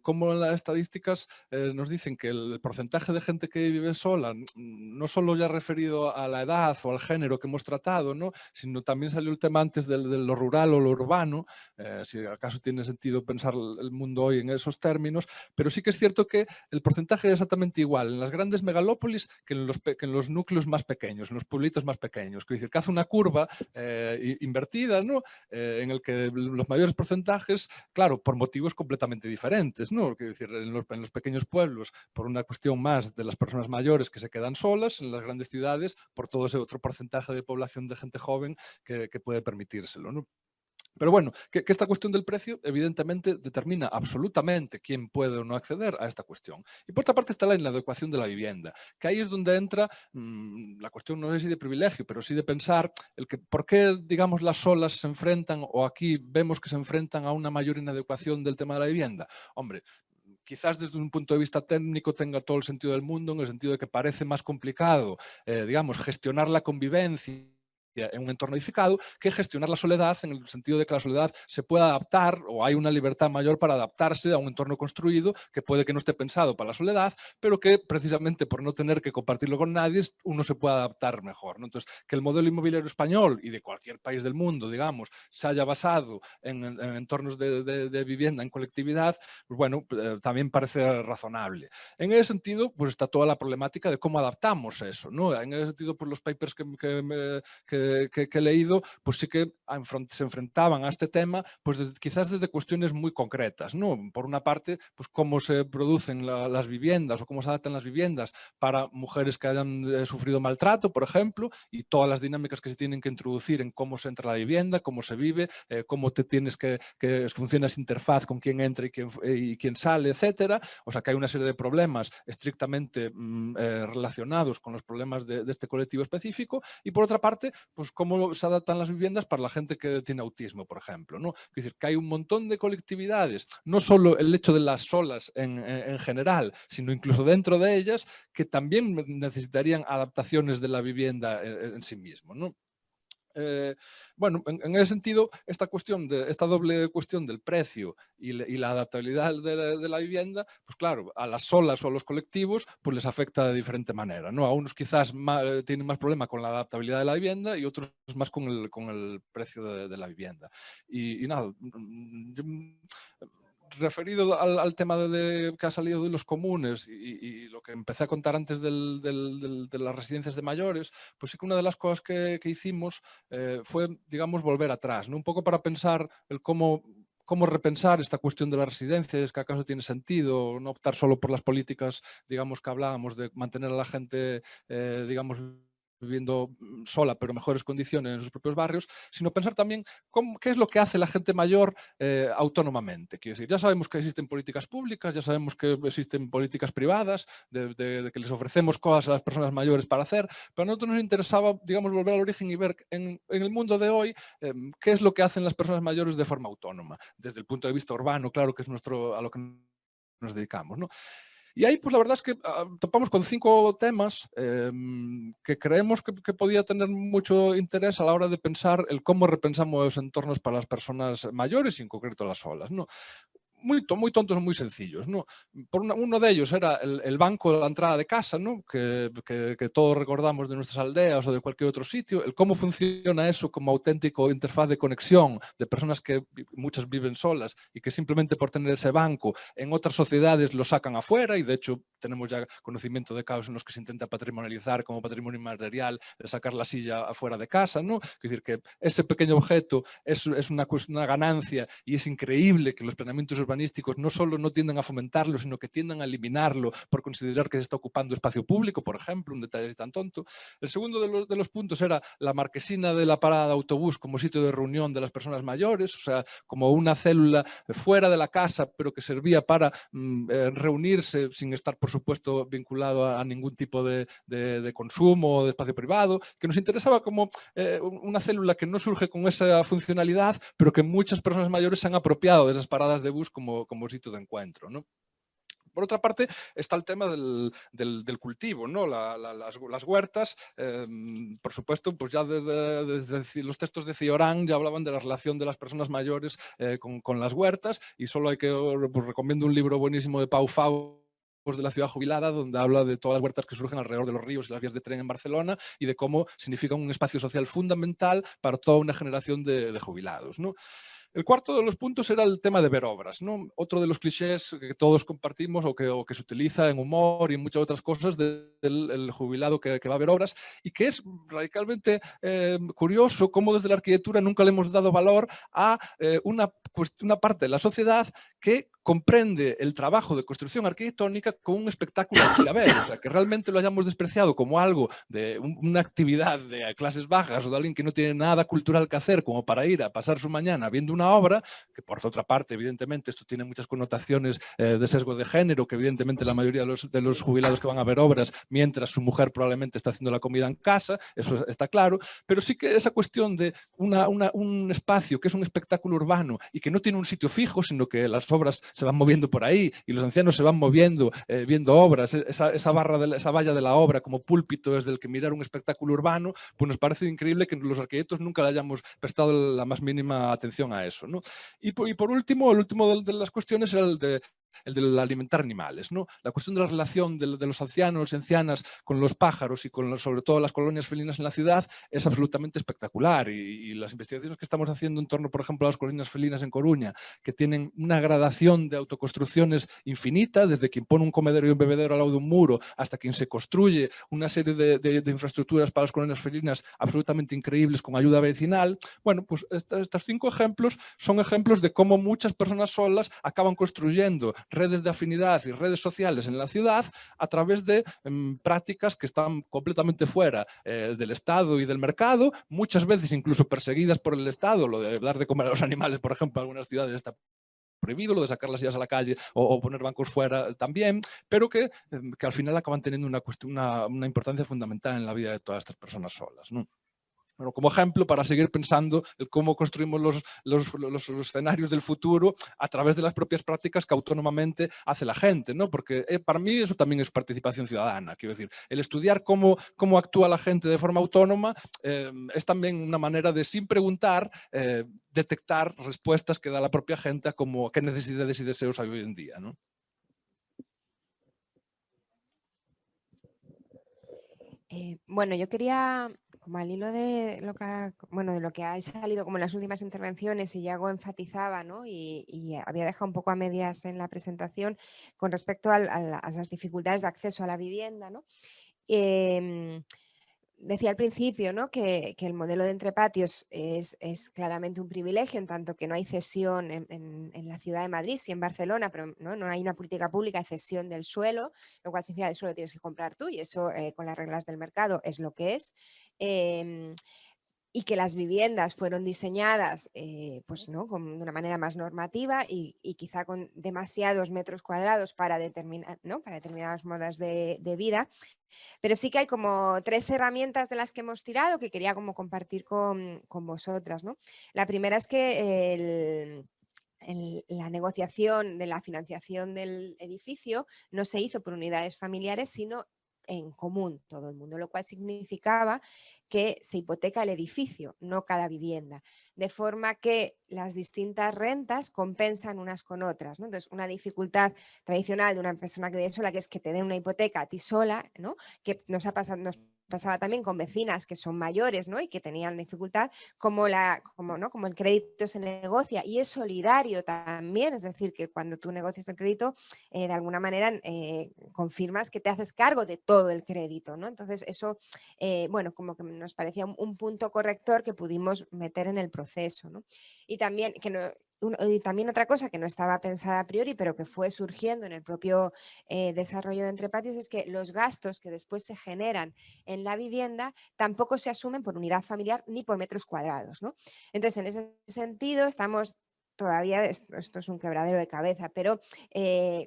como en las estadísticas nos dicen que el porcentaje de gente que vive sola, no solo ya referido a la edad o al género que hemos tratado, ¿no? Sino también salió el tema antes de lo rural o lo urbano, si acaso tiene sentido pensar el mundo hoy en esos términos, pero sí que es cierto que el porcentaje es exactamente igual en las grandes megalópolis que en los núcleos más pequeños, en los pueblitos más pequeños. Quiero decir, que hace una curva invertida, ¿no? En el que los mayores porcentajes, claro, por motivos completamente diferentes, ¿no? Quiero decir, en los pequeños pueblos, por una cuestión más de las personas mayores que se quedan solas, en las grandes ciudades, por todo ese otro porcentaje de población de gente joven que puede permitírselo, ¿no? Pero bueno, que esta cuestión del precio evidentemente determina absolutamente quién puede o no acceder a esta cuestión. Y por otra parte está la inadecuación de la vivienda, que ahí es donde entra la cuestión, no sé si de privilegio, pero sí de pensar por qué, digamos, las olas se enfrentan, o aquí vemos que se enfrentan a una mayor inadecuación del tema de la vivienda. Hombre, quizás desde un punto de vista técnico tenga todo el sentido del mundo, en el sentido de que parece más complicado, digamos, gestionar la convivencia en un entorno edificado que gestionar la soledad, en el sentido de que la soledad se pueda adaptar, o hay una libertad mayor para adaptarse a un entorno construido que puede que no esté pensado para la soledad, pero que precisamente por no tener que compartirlo con nadie uno se puede adaptar mejor, ¿no? Entonces, que el modelo inmobiliario español y de cualquier país del mundo, digamos, se haya basado en entornos de vivienda en colectividad, pues bueno, también parece razonable. En ese sentido, pues está toda la problemática de cómo adaptamos eso, ¿no? En ese sentido, pues los papers que que he leído, pues sí que se enfrentaban a este tema, pues quizás desde cuestiones muy concretas, ¿no? Por una parte, pues cómo se producen las viviendas o cómo se adaptan las viviendas para mujeres que hayan sufrido maltrato, por ejemplo, y todas las dinámicas que se tienen que introducir en cómo se entra a la vivienda, cómo se vive, cómo te tienes que funciona esa interfaz con quién entra y quién sale, etcétera. O sea que hay una serie de problemas estrictamente relacionados con los problemas de este colectivo específico, y por otra parte, pues cómo se adaptan las viviendas para la gente que tiene autismo, por ejemplo, ¿no? Es decir, que hay un montón de colectividades, no solo el hecho de las solas en general, sino incluso dentro de ellas, que también necesitarían adaptaciones de la vivienda en sí mismo, ¿no? Bueno, en ese sentido, esta doble cuestión del precio y la adaptabilidad de la vivienda, pues claro, a las solas o a los colectivos, pues les afecta de diferente manera, ¿no? A unos quizás tienen más problema con la adaptabilidad de la vivienda y otros más con el precio de la vivienda. Y nada, referido al tema que ha salido de los comunes y lo que empecé a contar antes de las residencias de mayores, pues sí que una de las cosas que hicimos fue, digamos, volver atrás, ¿no? Un poco para pensar el cómo repensar esta cuestión de las residencias, que acaso tiene sentido, no optar solo por las políticas, digamos, que hablábamos de mantener a la gente, digamos, viviendo sola, pero en mejores condiciones en sus propios barrios, sino pensar también qué es lo que hace la gente mayor autónomamente. Quiero decir, ya sabemos que existen políticas públicas, ya sabemos que existen políticas privadas, de que les ofrecemos cosas a las personas mayores para hacer, pero a nosotros nos interesaba, digamos, volver al origen y ver en el mundo de hoy qué es lo que hacen las personas mayores de forma autónoma, desde el punto de vista urbano, claro, que es a lo que nos dedicamos, ¿no? Y ahí, pues la verdad es que topamos con 5 temas que creemos que podía tener mucho interés a la hora de pensar el cómo repensamos los entornos para las personas mayores y en concreto las solas, ¿no? Muy tontos o muy sencillos, ¿no? Uno de ellos era el banco de la entrada de casa, ¿no? Que todos recordamos de nuestras aldeas o de cualquier otro sitio, el cómo funciona eso como auténtico interfaz de conexión de personas que muchas viven solas y que simplemente por tener ese banco en otras sociedades lo sacan afuera, y de hecho tenemos ya conocimiento de casos en los que se intenta patrimonializar como patrimonio inmaterial de sacar la silla afuera de casa, ¿no? Es decir, que ese pequeño objeto es una ganancia, y es increíble que los planeamientos urbanísticos no solo no tienden a fomentarlo, sino que tienden a eliminarlo por considerar que se está ocupando espacio público, por ejemplo, un detalle así tan tonto. El segundo de los puntos era la marquesina de la parada de autobús como sitio de reunión de las personas mayores, o sea, como una célula fuera de la casa, pero que servía para reunirse sin estar, por supuesto, vinculado a ningún tipo de consumo o de espacio privado, que nos interesaba como una célula que no surge con esa funcionalidad, pero que muchas personas mayores se han apropiado de esas paradas de bus como sitio de encuentro, ¿no? Por otra parte, está el tema del cultivo, ¿no? Las huertas, por supuesto, pues ya desde los textos de Cioran ya hablaban de la relación de las personas mayores con las huertas, y solo hay que, pues, recomiendo un libro buenísimo de Pau Fau, de la ciudad jubilada, donde habla de todas las huertas que surgen alrededor de los ríos y las vías de tren en Barcelona, y de cómo significan un espacio social fundamental para toda una generación de jubilados, ¿no? El cuarto de los puntos era el tema de ver obras, ¿no? Otro de los clichés que todos compartimos o que se utiliza en humor y en muchas otras cosas del jubilado que va a ver obras, y que es radicalmente curioso cómo desde la arquitectura nunca le hemos dado valor a una parte de la sociedad que comprende el trabajo de construcción arquitectónica como un espectáculo al ir a ver, o sea, que realmente lo hayamos despreciado como algo de una actividad de clases bajas o de alguien que no tiene nada cultural que hacer como para ir a pasar su mañana viendo una obra, que por otra parte, evidentemente, esto tiene muchas connotaciones de sesgo de género, que evidentemente la mayoría de los jubilados que van a ver obras, mientras su mujer probablemente está haciendo la comida en casa, eso está claro, pero sí que esa cuestión de un espacio que es un espectáculo urbano y que no tiene un sitio fijo, sino que las obras se van moviendo por ahí y los ancianos se van moviendo viendo obras, esa valla de la obra como púlpito desde el que mirar un espectáculo urbano, pues nos parece increíble que los arquitectos nunca le hayamos prestado la más mínima atención a eso, ¿no? Y por último, el último de las cuestiones era el de el de alimentar animales, ¿no? La cuestión de la relación de los ancianos y ancianas con los pájaros y con sobre todo las colonias felinas en la ciudad es absolutamente espectacular y las investigaciones que estamos haciendo en torno, por ejemplo, a las colonias felinas en Coruña, que tienen una gradación de autoconstrucciones infinita, desde quien pone un comedero y un bebedero al lado de un muro hasta quien se construye una serie de infraestructuras para las colonias felinas absolutamente increíbles con ayuda vecinal. Bueno, pues estos 5 ejemplos son ejemplos de cómo muchas personas solas acaban construyendo redes de afinidad y redes sociales en la ciudad a través de prácticas que están completamente fuera del Estado y del mercado, muchas veces incluso perseguidas por el Estado. Lo de dar de comer a los animales, por ejemplo, en algunas ciudades está prohibido, lo de sacar las sillas a la calle o poner bancos fuera también, pero que al final acaban teniendo una importancia fundamental en la vida de todas estas personas solas, ¿no? Bueno, como ejemplo, para seguir pensando en cómo construimos los escenarios del futuro a través de las propias prácticas que autónomamente hace la gente, ¿no? Porque para mí eso también es participación ciudadana. Quiero decir, el estudiar cómo actúa la gente de forma autónoma es también una manera de, sin preguntar, detectar respuestas que da la propia gente a qué necesidades y deseos hay hoy en día, ¿no? Bueno, yo quería, como al hilo de lo que ha salido como en las últimas intervenciones y Yago enfatizaba, ¿no? y había dejado un poco a medias en la presentación con respecto a las dificultades de acceso a la vivienda, ¿no? Decía al principio, ¿no? que el modelo de entrepatios es claramente un privilegio, en tanto que no hay cesión en la ciudad de Madrid, sí en Barcelona, pero no hay una política pública de cesión del suelo, lo cual significa que el suelo tienes que comprar tú y eso con las reglas del mercado es lo que es. Y que las viviendas fueron diseñadas pues, ¿no? de una manera más normativa y quizá con demasiados metros cuadrados para determinadas modas de vida. Pero sí que hay como 3 herramientas de las que hemos tirado que quería como compartir con vosotras, ¿no? La primera es que la negociación de la financiación del edificio no se hizo por unidades familiares, sino en común todo el mundo, lo cual significaba que se hipoteca el edificio, no cada vivienda, de forma que las distintas rentas compensan unas con otras, ¿no? Entonces, una dificultad tradicional de una persona que vive sola, que es que te den una hipoteca a ti sola, ¿no? Que nos pasaba también con vecinas que son mayores, ¿no? Y que tenían dificultad, como el crédito se negocia y es solidario también, es decir, que cuando tú negocias el crédito, de alguna manera confirmas que te haces cargo de todo el crédito, ¿no? Entonces eso, bueno, como que nos parecía un punto corrector que pudimos meter en el proceso, ¿no? Y también otra cosa que no estaba pensada a priori, pero que fue surgiendo en el propio desarrollo de Entrepatios, es que los gastos que después se generan en la vivienda tampoco se asumen por unidad familiar ni por metros cuadrados, ¿no? Entonces, en ese sentido, estamos todavía, esto es un quebradero de cabeza, pero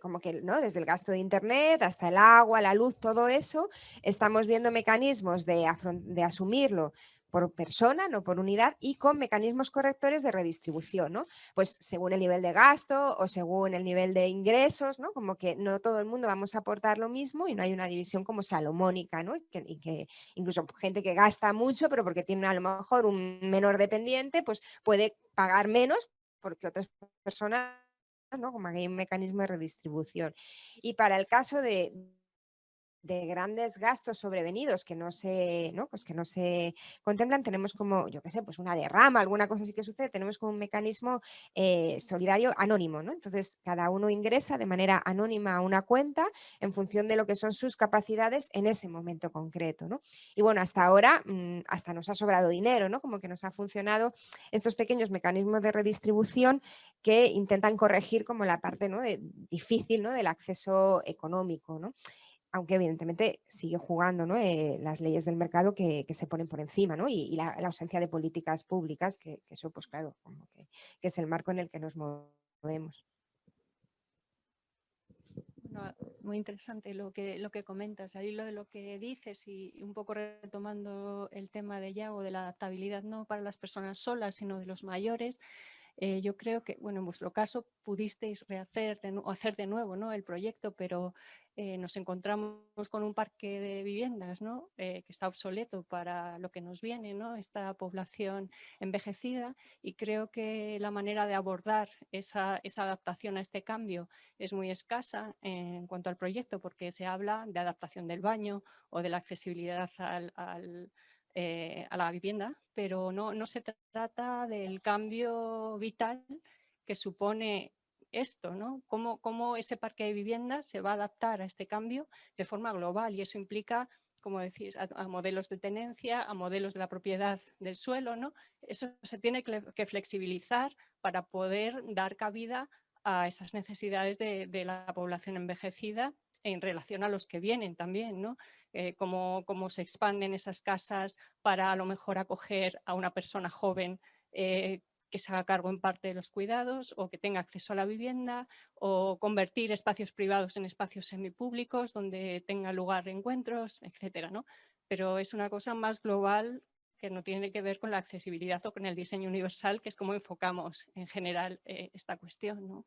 como que, ¿no? Desde el gasto de internet hasta el agua, la luz, todo eso, estamos viendo mecanismos de asumirlo por persona, no por unidad, y con mecanismos correctores de redistribución, ¿no? Pues según el nivel de gasto o según el nivel de ingresos, ¿no? Como que no todo el mundo vamos a aportar lo mismo y no hay una división como salomónica, ¿no? Y que incluso gente que gasta mucho, pero porque tiene a lo mejor un menor dependiente, pues puede pagar menos porque otras personas, ¿no? Como que hay un mecanismo de redistribución. Y para el caso de grandes gastos sobrevenidos que no se contemplan, tenemos como, yo qué sé, pues una derrama, alguna cosa así que sucede, tenemos como un mecanismo solidario anónimo, ¿no? Entonces, cada uno ingresa de manera anónima a una cuenta en función de lo que son sus capacidades en ese momento concreto, ¿no? Y bueno, hasta ahora hasta nos ha sobrado dinero, ¿no? Como que nos ha funcionado estos pequeños mecanismos de redistribución que intentan corregir como la parte, ¿no? difícil, ¿no? Del acceso económico, ¿no? Aunque evidentemente sigue jugando, ¿no? Las leyes del mercado que se ponen por encima, ¿no? Y la ausencia de políticas públicas, que eso, pues claro, como que es el marco en el que nos movemos. No, muy interesante lo que comentas, ahí lo de lo que dices y un poco retomando el tema de Yago, de la adaptabilidad no para las personas solas, sino de los mayores. Yo creo que, bueno, en vuestro caso pudisteis rehacer o hacer de nuevo, ¿no?, el proyecto, pero nos encontramos con un parque de viviendas, ¿no?, que está obsoleto para lo que nos viene, ¿no?, esta población envejecida, y creo que la manera de abordar esa adaptación a este cambio es muy escasa en cuanto al proyecto, porque se habla de adaptación del baño o de la accesibilidad a la vivienda, pero no se trata del cambio vital que supone esto, ¿no? Cómo ese parque de viviendas se va a adaptar a este cambio de forma global, y eso implica, como decís, a modelos de tenencia, a modelos de la propiedad del suelo, ¿no? Eso se tiene que flexibilizar para poder dar cabida a esas necesidades de la población envejecida en relación a los que vienen también, ¿no? Cómo se expanden esas casas para a lo mejor acoger a una persona joven que se haga cargo en parte de los cuidados o que tenga acceso a la vivienda, o convertir espacios privados en espacios semipúblicos donde tenga lugar encuentros, etcétera, ¿no? Pero es una cosa más global que no tiene que ver con la accesibilidad o con el diseño universal, que es como enfocamos en general esta cuestión, ¿no?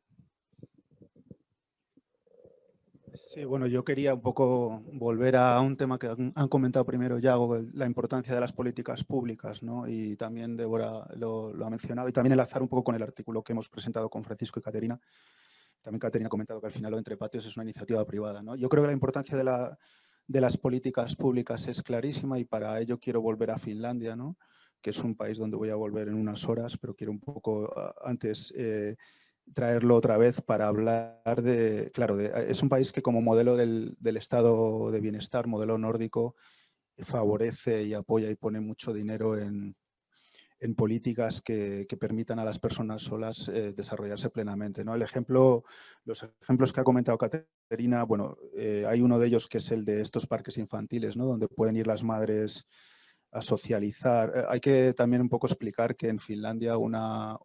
Sí, bueno, yo quería un poco volver a un tema que han comentado primero Yago, la importancia de las políticas públicas, ¿no? Y también Débora lo ha mencionado, y también enlazar un poco con el artículo que hemos presentado con Francisco y Caterina. También Caterina ha comentado que al final lo de Entre Patios es una iniciativa privada, ¿no? Yo creo que la importancia de las políticas públicas es clarísima, y para ello quiero volver a Finlandia, ¿no?, que es un país donde voy a volver en unas horas, pero quiero un poco antes traerlo otra vez para hablar de, claro, es un país que como modelo del estado de bienestar, modelo nórdico, favorece y apoya y pone mucho dinero en políticas que permitan a las personas solas desarrollarse plenamente, ¿no? Los ejemplos que ha comentado Caterina, bueno, hay uno de ellos que es el de estos parques infantiles, ¿no?, donde pueden ir las madres a socializar. Hay que también un poco explicar que en Finlandia una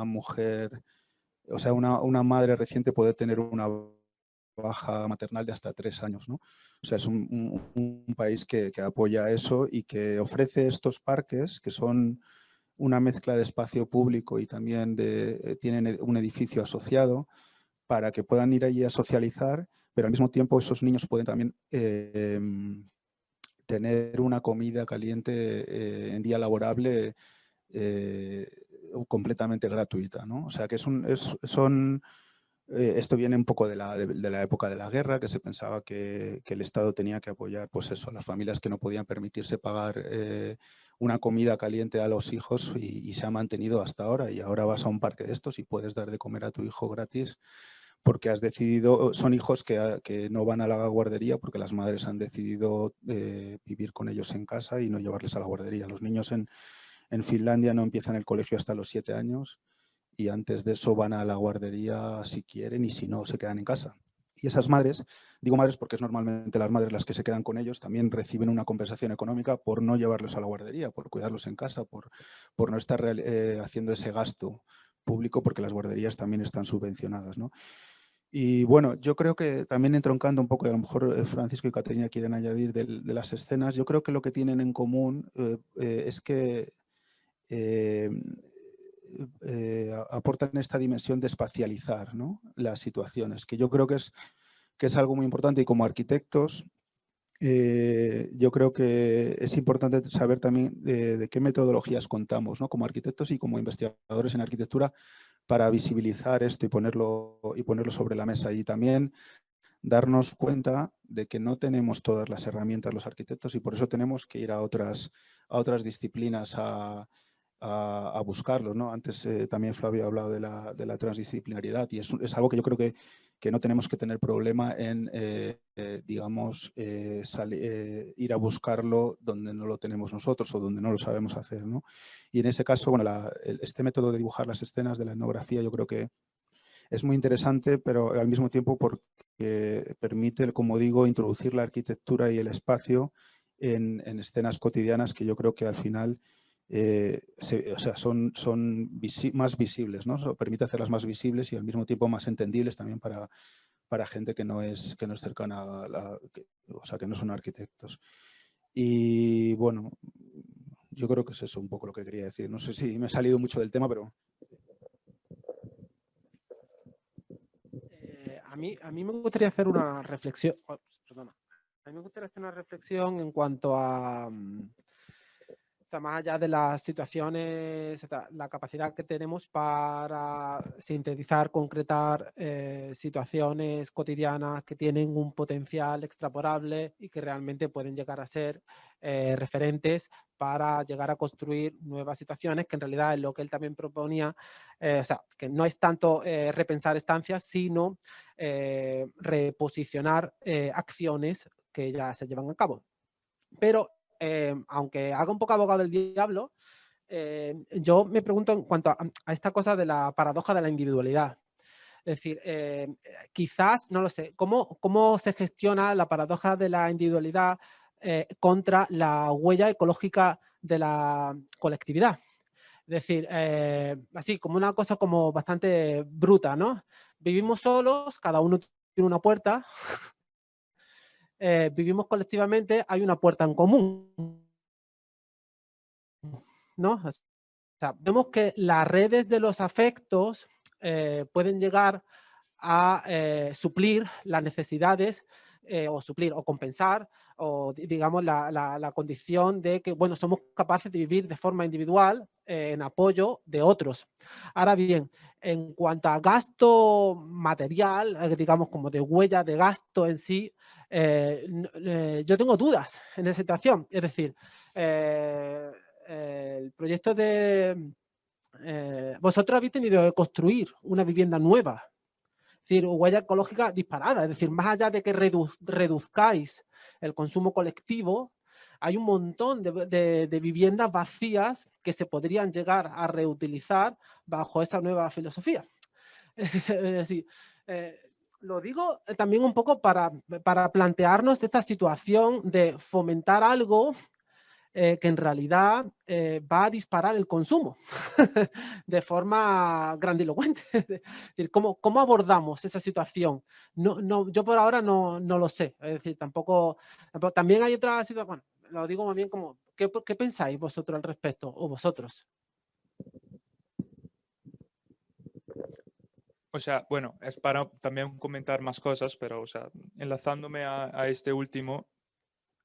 mujer, o sea, una madre reciente puede tener una baja maternal de hasta 3 años, ¿no? O sea, es un país que apoya eso y que ofrece estos parques que son una mezcla de espacio público y también tienen un edificio asociado para que puedan ir allí a socializar, pero al mismo tiempo esos niños pueden también tener una comida caliente en día laborable completamente gratuita, ¿no? O sea, que esto viene un poco de la época de la guerra, que se pensaba que el Estado tenía que apoyar, pues eso, a las familias que no podían permitirse pagar una comida caliente a los hijos, y se ha mantenido hasta ahora. Y ahora vas a un parque de estos y puedes dar de comer a tu hijo gratis porque has decidido, son hijos que no van a la guardería porque las madres han decidido vivir con ellos en casa y no llevarles a la guardería. Los niños en Finlandia no empiezan el colegio hasta los 7 años. Y antes de eso van a la guardería si quieren, y si no, se quedan en casa. Y esas madres, digo madres porque es normalmente las madres las que se quedan con ellos, también reciben una compensación económica por no llevarlos a la guardería, por cuidarlos en casa, por no estar haciendo ese gasto público, porque las guarderías también están subvencionadas, ¿no? Y bueno, yo creo que también entroncando un poco, y a lo mejor Francisco y Caterina quieren añadir de las escenas, yo creo que lo que tienen en común es que aportan esta dimensión de espacializar, ¿no?, las situaciones, que yo creo que es algo muy importante. Y como arquitectos, yo creo que es importante saber también de qué metodologías contamos, ¿no?, como arquitectos y como investigadores en arquitectura, para visibilizar esto y ponerlo sobre la mesa. Y también darnos cuenta de que no tenemos todas las herramientas los arquitectos, y por eso tenemos que ir a otras disciplinas a buscarlo, ¿no? Antes también Flavio ha hablado de la transdisciplinariedad, y es algo que yo creo que no tenemos que tener problema en, digamos, ir a buscarlo donde no lo tenemos nosotros o donde no lo sabemos hacer, ¿no? Y en ese caso, bueno, este método de dibujar las escenas de la etnografía yo creo que es muy interesante, pero al mismo tiempo porque permite, como digo, introducir la arquitectura y el espacio en escenas cotidianas que yo creo que al final o sea, son más visibles, ¿no? Permite hacerlas más visibles y al mismo tiempo más entendibles también para gente que no es cercana o sea, que no son arquitectos. Y bueno, yo creo que es eso un poco lo que quería decir. No sé si me he salido mucho del tema, pero... a mí me gustaría hacer una reflexión, perdona. A mí me gustaría hacer una reflexión en cuanto a, o sea, más allá de las situaciones, o sea, la capacidad que tenemos para sintetizar, concretar situaciones cotidianas que tienen un potencial extrapolable y que realmente pueden llegar a ser referentes para llegar a construir nuevas situaciones, que en realidad es lo que él también proponía, o sea, que no es tanto repensar estancias, sino reposicionar acciones que ya se llevan a cabo. Pero aunque haga un poco abogado del diablo, yo me pregunto en cuanto a esta cosa de la paradoja de la individualidad. Es decir, quizás, no lo sé, ¿cómo se gestiona la paradoja de la individualidad contra la huella ecológica de la colectividad? Es decir, así como una cosa como bastante bruta, ¿no? Vivimos solos, cada uno tiene una puerta. Vivimos colectivamente, hay una puerta en común, ¿no? O sea, vemos que las redes de los afectos pueden llegar a suplir las necesidades o suplir o compensar o digamos la condición de que, bueno, somos capaces de vivir de forma individual en apoyo de otros. Ahora bien, en cuanto a gasto material, digamos como de huella de gasto en sí, yo tengo dudas en esa situación. Es decir, el proyecto de... vosotros habéis tenido que construir una vivienda nueva. Es decir, huella ecológica disparada. Es decir, más allá de que reduzcáis el consumo colectivo, hay un montón de viviendas vacías que se podrían llegar a reutilizar bajo esa nueva filosofía. Es decir, lo digo también un poco para plantearnos esta situación de fomentar algo que en realidad va a disparar el consumo de forma grandilocuente. Es decir, ¿cómo abordamos esa situación? Yo por ahora no lo sé. Es decir, tampoco también hay otra situación, bueno, lo digo más bien como, ¿qué pensáis vosotros al respecto o vosotros? O sea, bueno, es para también comentar más cosas, pero, o sea, enlazándome a este último,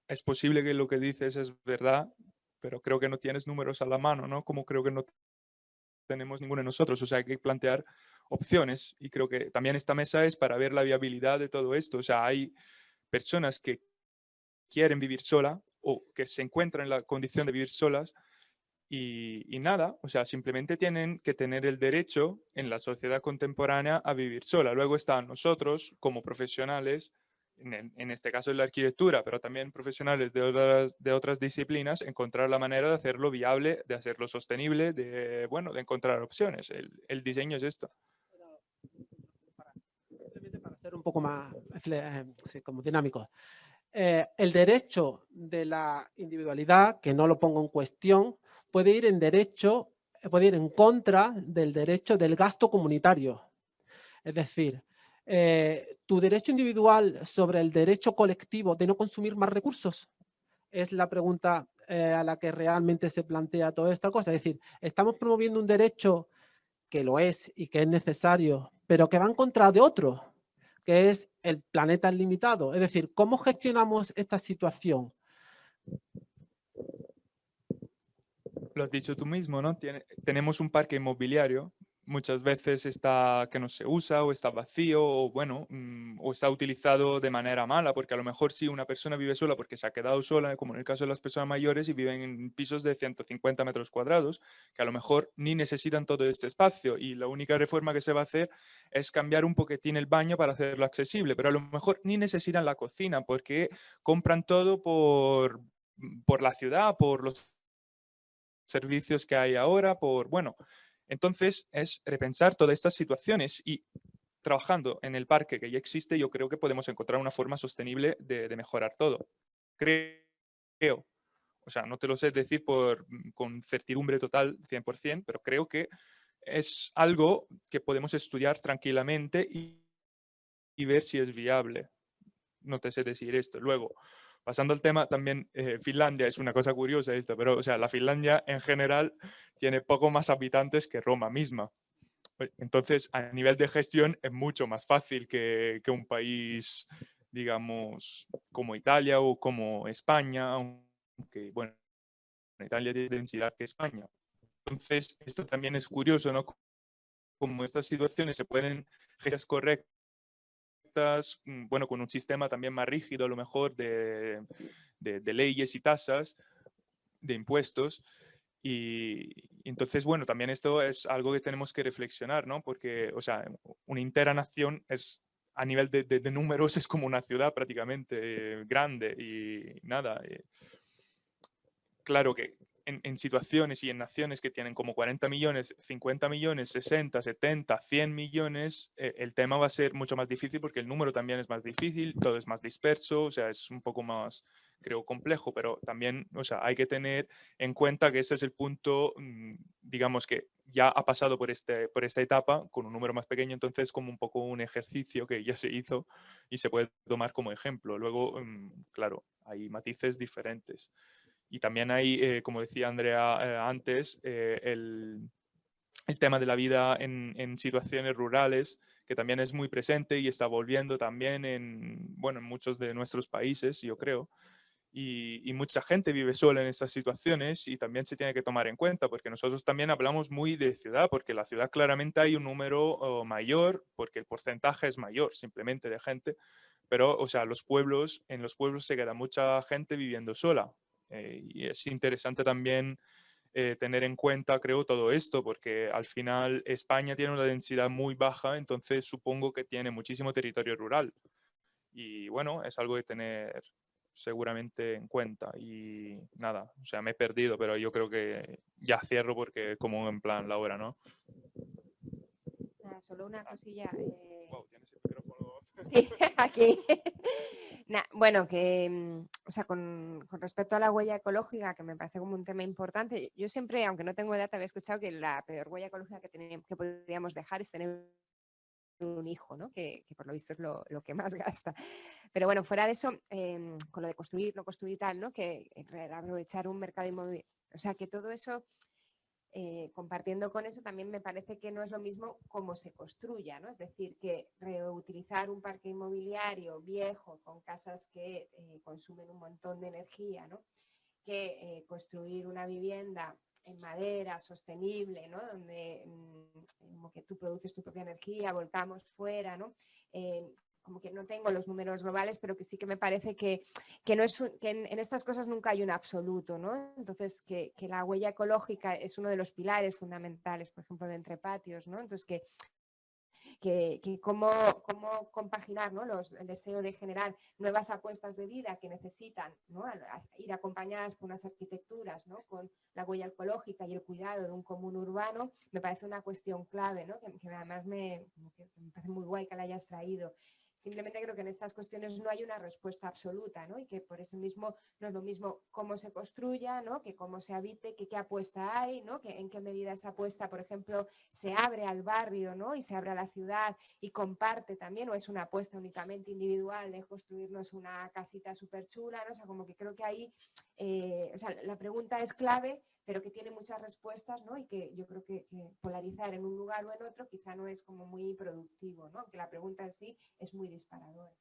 es posible que lo que dices es verdad, pero creo que no tienes números a la mano, ¿no? Como creo que no tenemos ninguno de nosotros, o sea, hay que plantear opciones y creo que también esta mesa es para ver la viabilidad de todo esto, o sea, hay personas que quieren vivir sola o que se encuentran en la condición de vivir solas y nada, o sea, simplemente tienen que tener el derecho en la sociedad contemporánea a vivir sola. Luego están nosotros como profesionales, en este caso en la arquitectura, pero también profesionales de otras disciplinas, encontrar la manera de hacerlo viable, de hacerlo sostenible, de, bueno, de encontrar opciones. El diseño es esto. Simplemente para ser un poco más sí, como dinámico. El derecho de la individualidad, que no lo pongo en cuestión, puede ir en contra del derecho del gasto comunitario. Es decir, tu derecho individual sobre el derecho colectivo de no consumir más recursos es la pregunta a la que realmente se plantea toda esta cosa. Es decir, estamos promoviendo un derecho que lo es y que es necesario, pero que va en contra de otro, que es el planeta limitado. Es decir, ¿cómo gestionamos esta situación? Lo has dicho tú mismo, ¿no? Tenemos un parque inmobiliario, muchas veces está que no se usa o está vacío o bueno, o está utilizado de manera mala, porque a lo mejor sí una persona vive sola porque se ha quedado sola, como en el caso de las personas mayores y viven en pisos de 150 metros cuadrados, que a lo mejor ni necesitan todo este espacio y la única reforma que se va a hacer es cambiar un poquitín el baño para hacerlo accesible, pero a lo mejor ni necesitan la cocina porque compran todo por la ciudad, por los servicios que hay ahora, bueno, entonces es repensar todas estas situaciones y trabajando en el parque que ya existe, yo creo que podemos encontrar una forma sostenible de mejorar todo. Creo. O sea, no te lo sé decir con certidumbre total 100%, pero creo que es algo que podemos estudiar tranquilamente y ver si es viable. No te sé decir esto. Luego, pasando al tema, también Finlandia es una cosa curiosa esta, pero o sea, la Finlandia en general tiene poco más habitantes que Roma misma. Entonces, a nivel de gestión es mucho más fácil que un país, digamos, como Italia o como España, aunque, bueno, Italia tiene densidad que España. Entonces, esto también es curioso, ¿no? Como estas situaciones se pueden gestionar correctas, bueno, con un sistema también más rígido, a lo mejor, de leyes y tasas, de impuestos. Y entonces, bueno, también esto es algo que tenemos que reflexionar, ¿no? Porque, o sea, una entera nación es, a nivel de números, es como una ciudad prácticamente grande y nada. Claro que en situaciones y en naciones que tienen como 40 millones, 50 millones, 60, 70, 100 millones, el tema va a ser mucho más difícil porque el número también es más difícil, todo es más disperso, o sea, es un poco más, creo, complejo, pero también, o sea, hay que tener en cuenta que ese es el punto, digamos que ya ha pasado por esta etapa con un número más pequeño, entonces como un poco un ejercicio que ya se hizo y se puede tomar como ejemplo. Luego, claro, hay matices diferentes. Y también hay, como decía Andrea antes, el tema de la vida en situaciones rurales, que también es muy presente y está volviendo también bueno, en muchos de nuestros países, yo creo. Y mucha gente vive sola en estas situaciones y también se tiene que tomar en cuenta, porque nosotros también hablamos muy de ciudad, porque en la ciudad claramente hay un número mayor, porque el porcentaje es mayor simplemente de gente, pero, o sea, en los pueblos se queda mucha gente viviendo sola. Y es interesante también tener en cuenta, creo, todo esto, porque al final España tiene una densidad muy baja, entonces supongo que tiene muchísimo territorio rural. Y bueno, es algo de tener seguramente en cuenta. Y nada, o sea, me he perdido, pero yo creo que ya cierro porque como en plan la hora, ¿no? Solo una cosilla. Wow, tienes el micrófono. Sí, aquí. Bueno, que, o sea, con respecto a la huella ecológica, que me parece como un tema importante, yo siempre, aunque no tengo edad, había escuchado que la peor huella ecológica que podríamos dejar es tener un hijo, ¿no? Que por lo visto es lo que más gasta. Pero bueno, fuera de eso, con lo de construir, no construir y tal, ¿no? Que aprovechar un mercado inmobiliario, o sea, que todo eso, compartiendo con eso, también me parece que no es lo mismo cómo se construya, ¿no? Es decir, que reutilizar un parque inmobiliario viejo con casas que consumen un montón de energía, ¿no? Que construir una vivienda en madera, sostenible, ¿no? Donde como que tú produces tu propia energía, volcamos fuera, ¿no? Como que no tengo los números globales, pero que sí que me parece que no es que en estas cosas nunca hay un absoluto, ¿no? Entonces, que la huella ecológica es uno de los pilares fundamentales, por ejemplo, de Entre Patios, ¿no? Entonces, que cómo compaginar, ¿no? El deseo de generar nuevas apuestas de vida que necesitan, ¿no? Ir acompañadas por unas arquitecturas, ¿no? Con la huella ecológica y el cuidado de un común urbano, me parece una cuestión clave, ¿no? Que además me parece muy guay que la hayas traído. Simplemente creo que en estas cuestiones no hay una respuesta absoluta, ¿no? Y que por eso mismo no es lo mismo cómo se construya, ¿no? Que cómo se habite, que qué apuesta hay, ¿no? Que en qué medida esa apuesta, por ejemplo, se abre al barrio, ¿no? Y se abre a la ciudad y comparte también, o es una apuesta únicamente individual de construirnos una casita súper chula, ¿no? O sea, como que creo que ahí, o sea, la pregunta es clave, pero que tiene muchas respuestas, ¿no? Y que yo creo que polarizar en un lugar o en otro quizá no es como muy productivo, ¿no? Que la pregunta en sí es muy disparadora.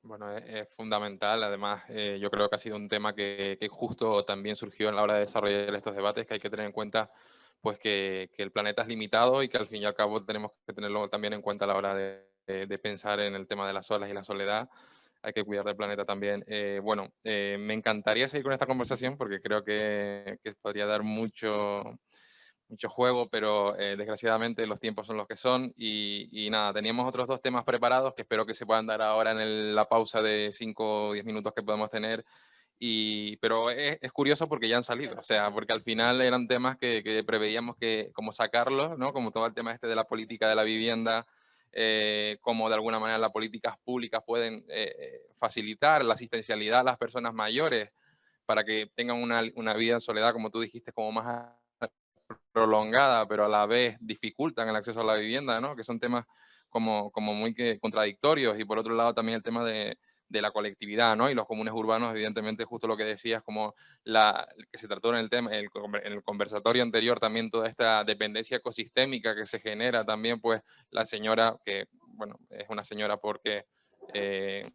Bueno, es fundamental. Además, yo creo que ha sido un tema que justo también surgió a la hora de desarrollar estos debates, que hay que tener en cuenta pues que el planeta es limitado y que al fin y al cabo tenemos que tenerlo también en cuenta a la hora de pensar en el tema de las olas y la soledad. Hay que cuidar del planeta también. Bueno, me encantaría seguir con esta conversación porque creo que podría dar mucho juego, pero desgraciadamente los tiempos son los que son y nada, teníamos otros dos temas preparados que espero que se puedan dar ahora en la pausa de 5 o 10 minutos que podemos tener. Pero es curioso porque ya han salido, o sea, porque al final eran temas que preveíamos que como sacarlos, ¿no? Como todo el tema este de la política de la vivienda, como de alguna manera las políticas públicas pueden facilitar la asistencialidad a las personas mayores para que tengan una vida en soledad, como tú dijiste, como más prolongada, pero a la vez dificultan el acceso a la vivienda, ¿no? Que son temas como muy contradictorios. Y por otro lado también el tema de de la colectividad, ¿no? Y los comunes urbanos, evidentemente, justo lo que decías, como que se trató en el tema, en el conversatorio anterior, también toda esta dependencia ecosistémica que se genera también, pues la señora, que, bueno, es una señora porque que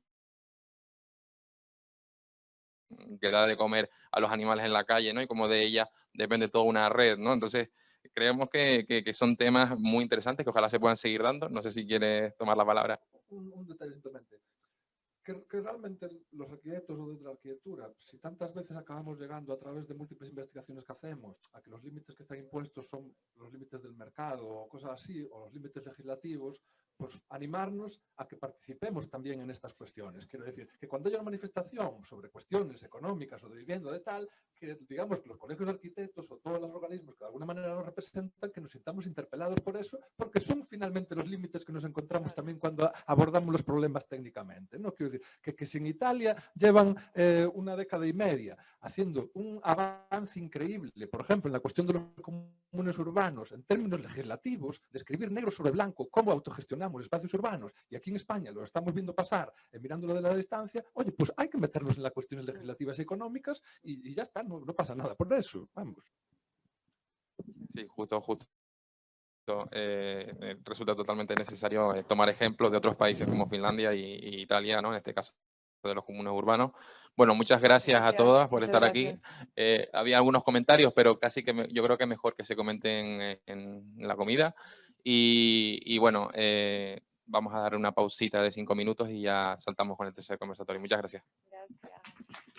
da de comer a los animales en la calle, ¿no? Y como de ella depende toda una red, ¿no? Entonces, creemos que son temas muy interesantes que ojalá se puedan seguir dando. No sé si quieres tomar la palabra. Un detalle simplemente. Que realmente los arquitectos o desde la arquitectura, si tantas veces acabamos llegando a través de múltiples investigaciones que hacemos a que los límites que están impuestos son los límites del mercado o cosas así, o los límites legislativos, pues animarnos a que participemos también en estas cuestiones. Quiero decir, que cuando haya una manifestación sobre cuestiones económicas o de vivienda de tal, que digamos que los colegios de arquitectos o todos los organismos que de alguna manera nos representan, que nos sintamos interpelados por eso, porque son finalmente los límites que nos encontramos también cuando abordamos los problemas técnicamente, ¿no? Quiero decir, que si en Italia llevan una década y media haciendo un avance increíble, por ejemplo, en la cuestión de los comunes urbanos, en términos legislativos, de escribir negro sobre blanco cómo autogestionamos espacios urbanos, y aquí en España lo estamos viendo pasar, mirándolo de la distancia, oye, pues hay que meternos en las cuestiones legislativas y económicas y ya está, no pasa nada por eso, vamos. Sí, justo. Resulta totalmente necesario tomar ejemplos de otros países como Finlandia y Italia, ¿no? En este caso de los comunes urbanos. Bueno, muchas gracias a todas por estar aquí. Había algunos comentarios, pero casi que yo creo que es mejor que se comenten en la comida. Y bueno, vamos a dar una pausita de 5 minutos y ya saltamos con el tercer conversatorio. Muchas gracias. Gracias.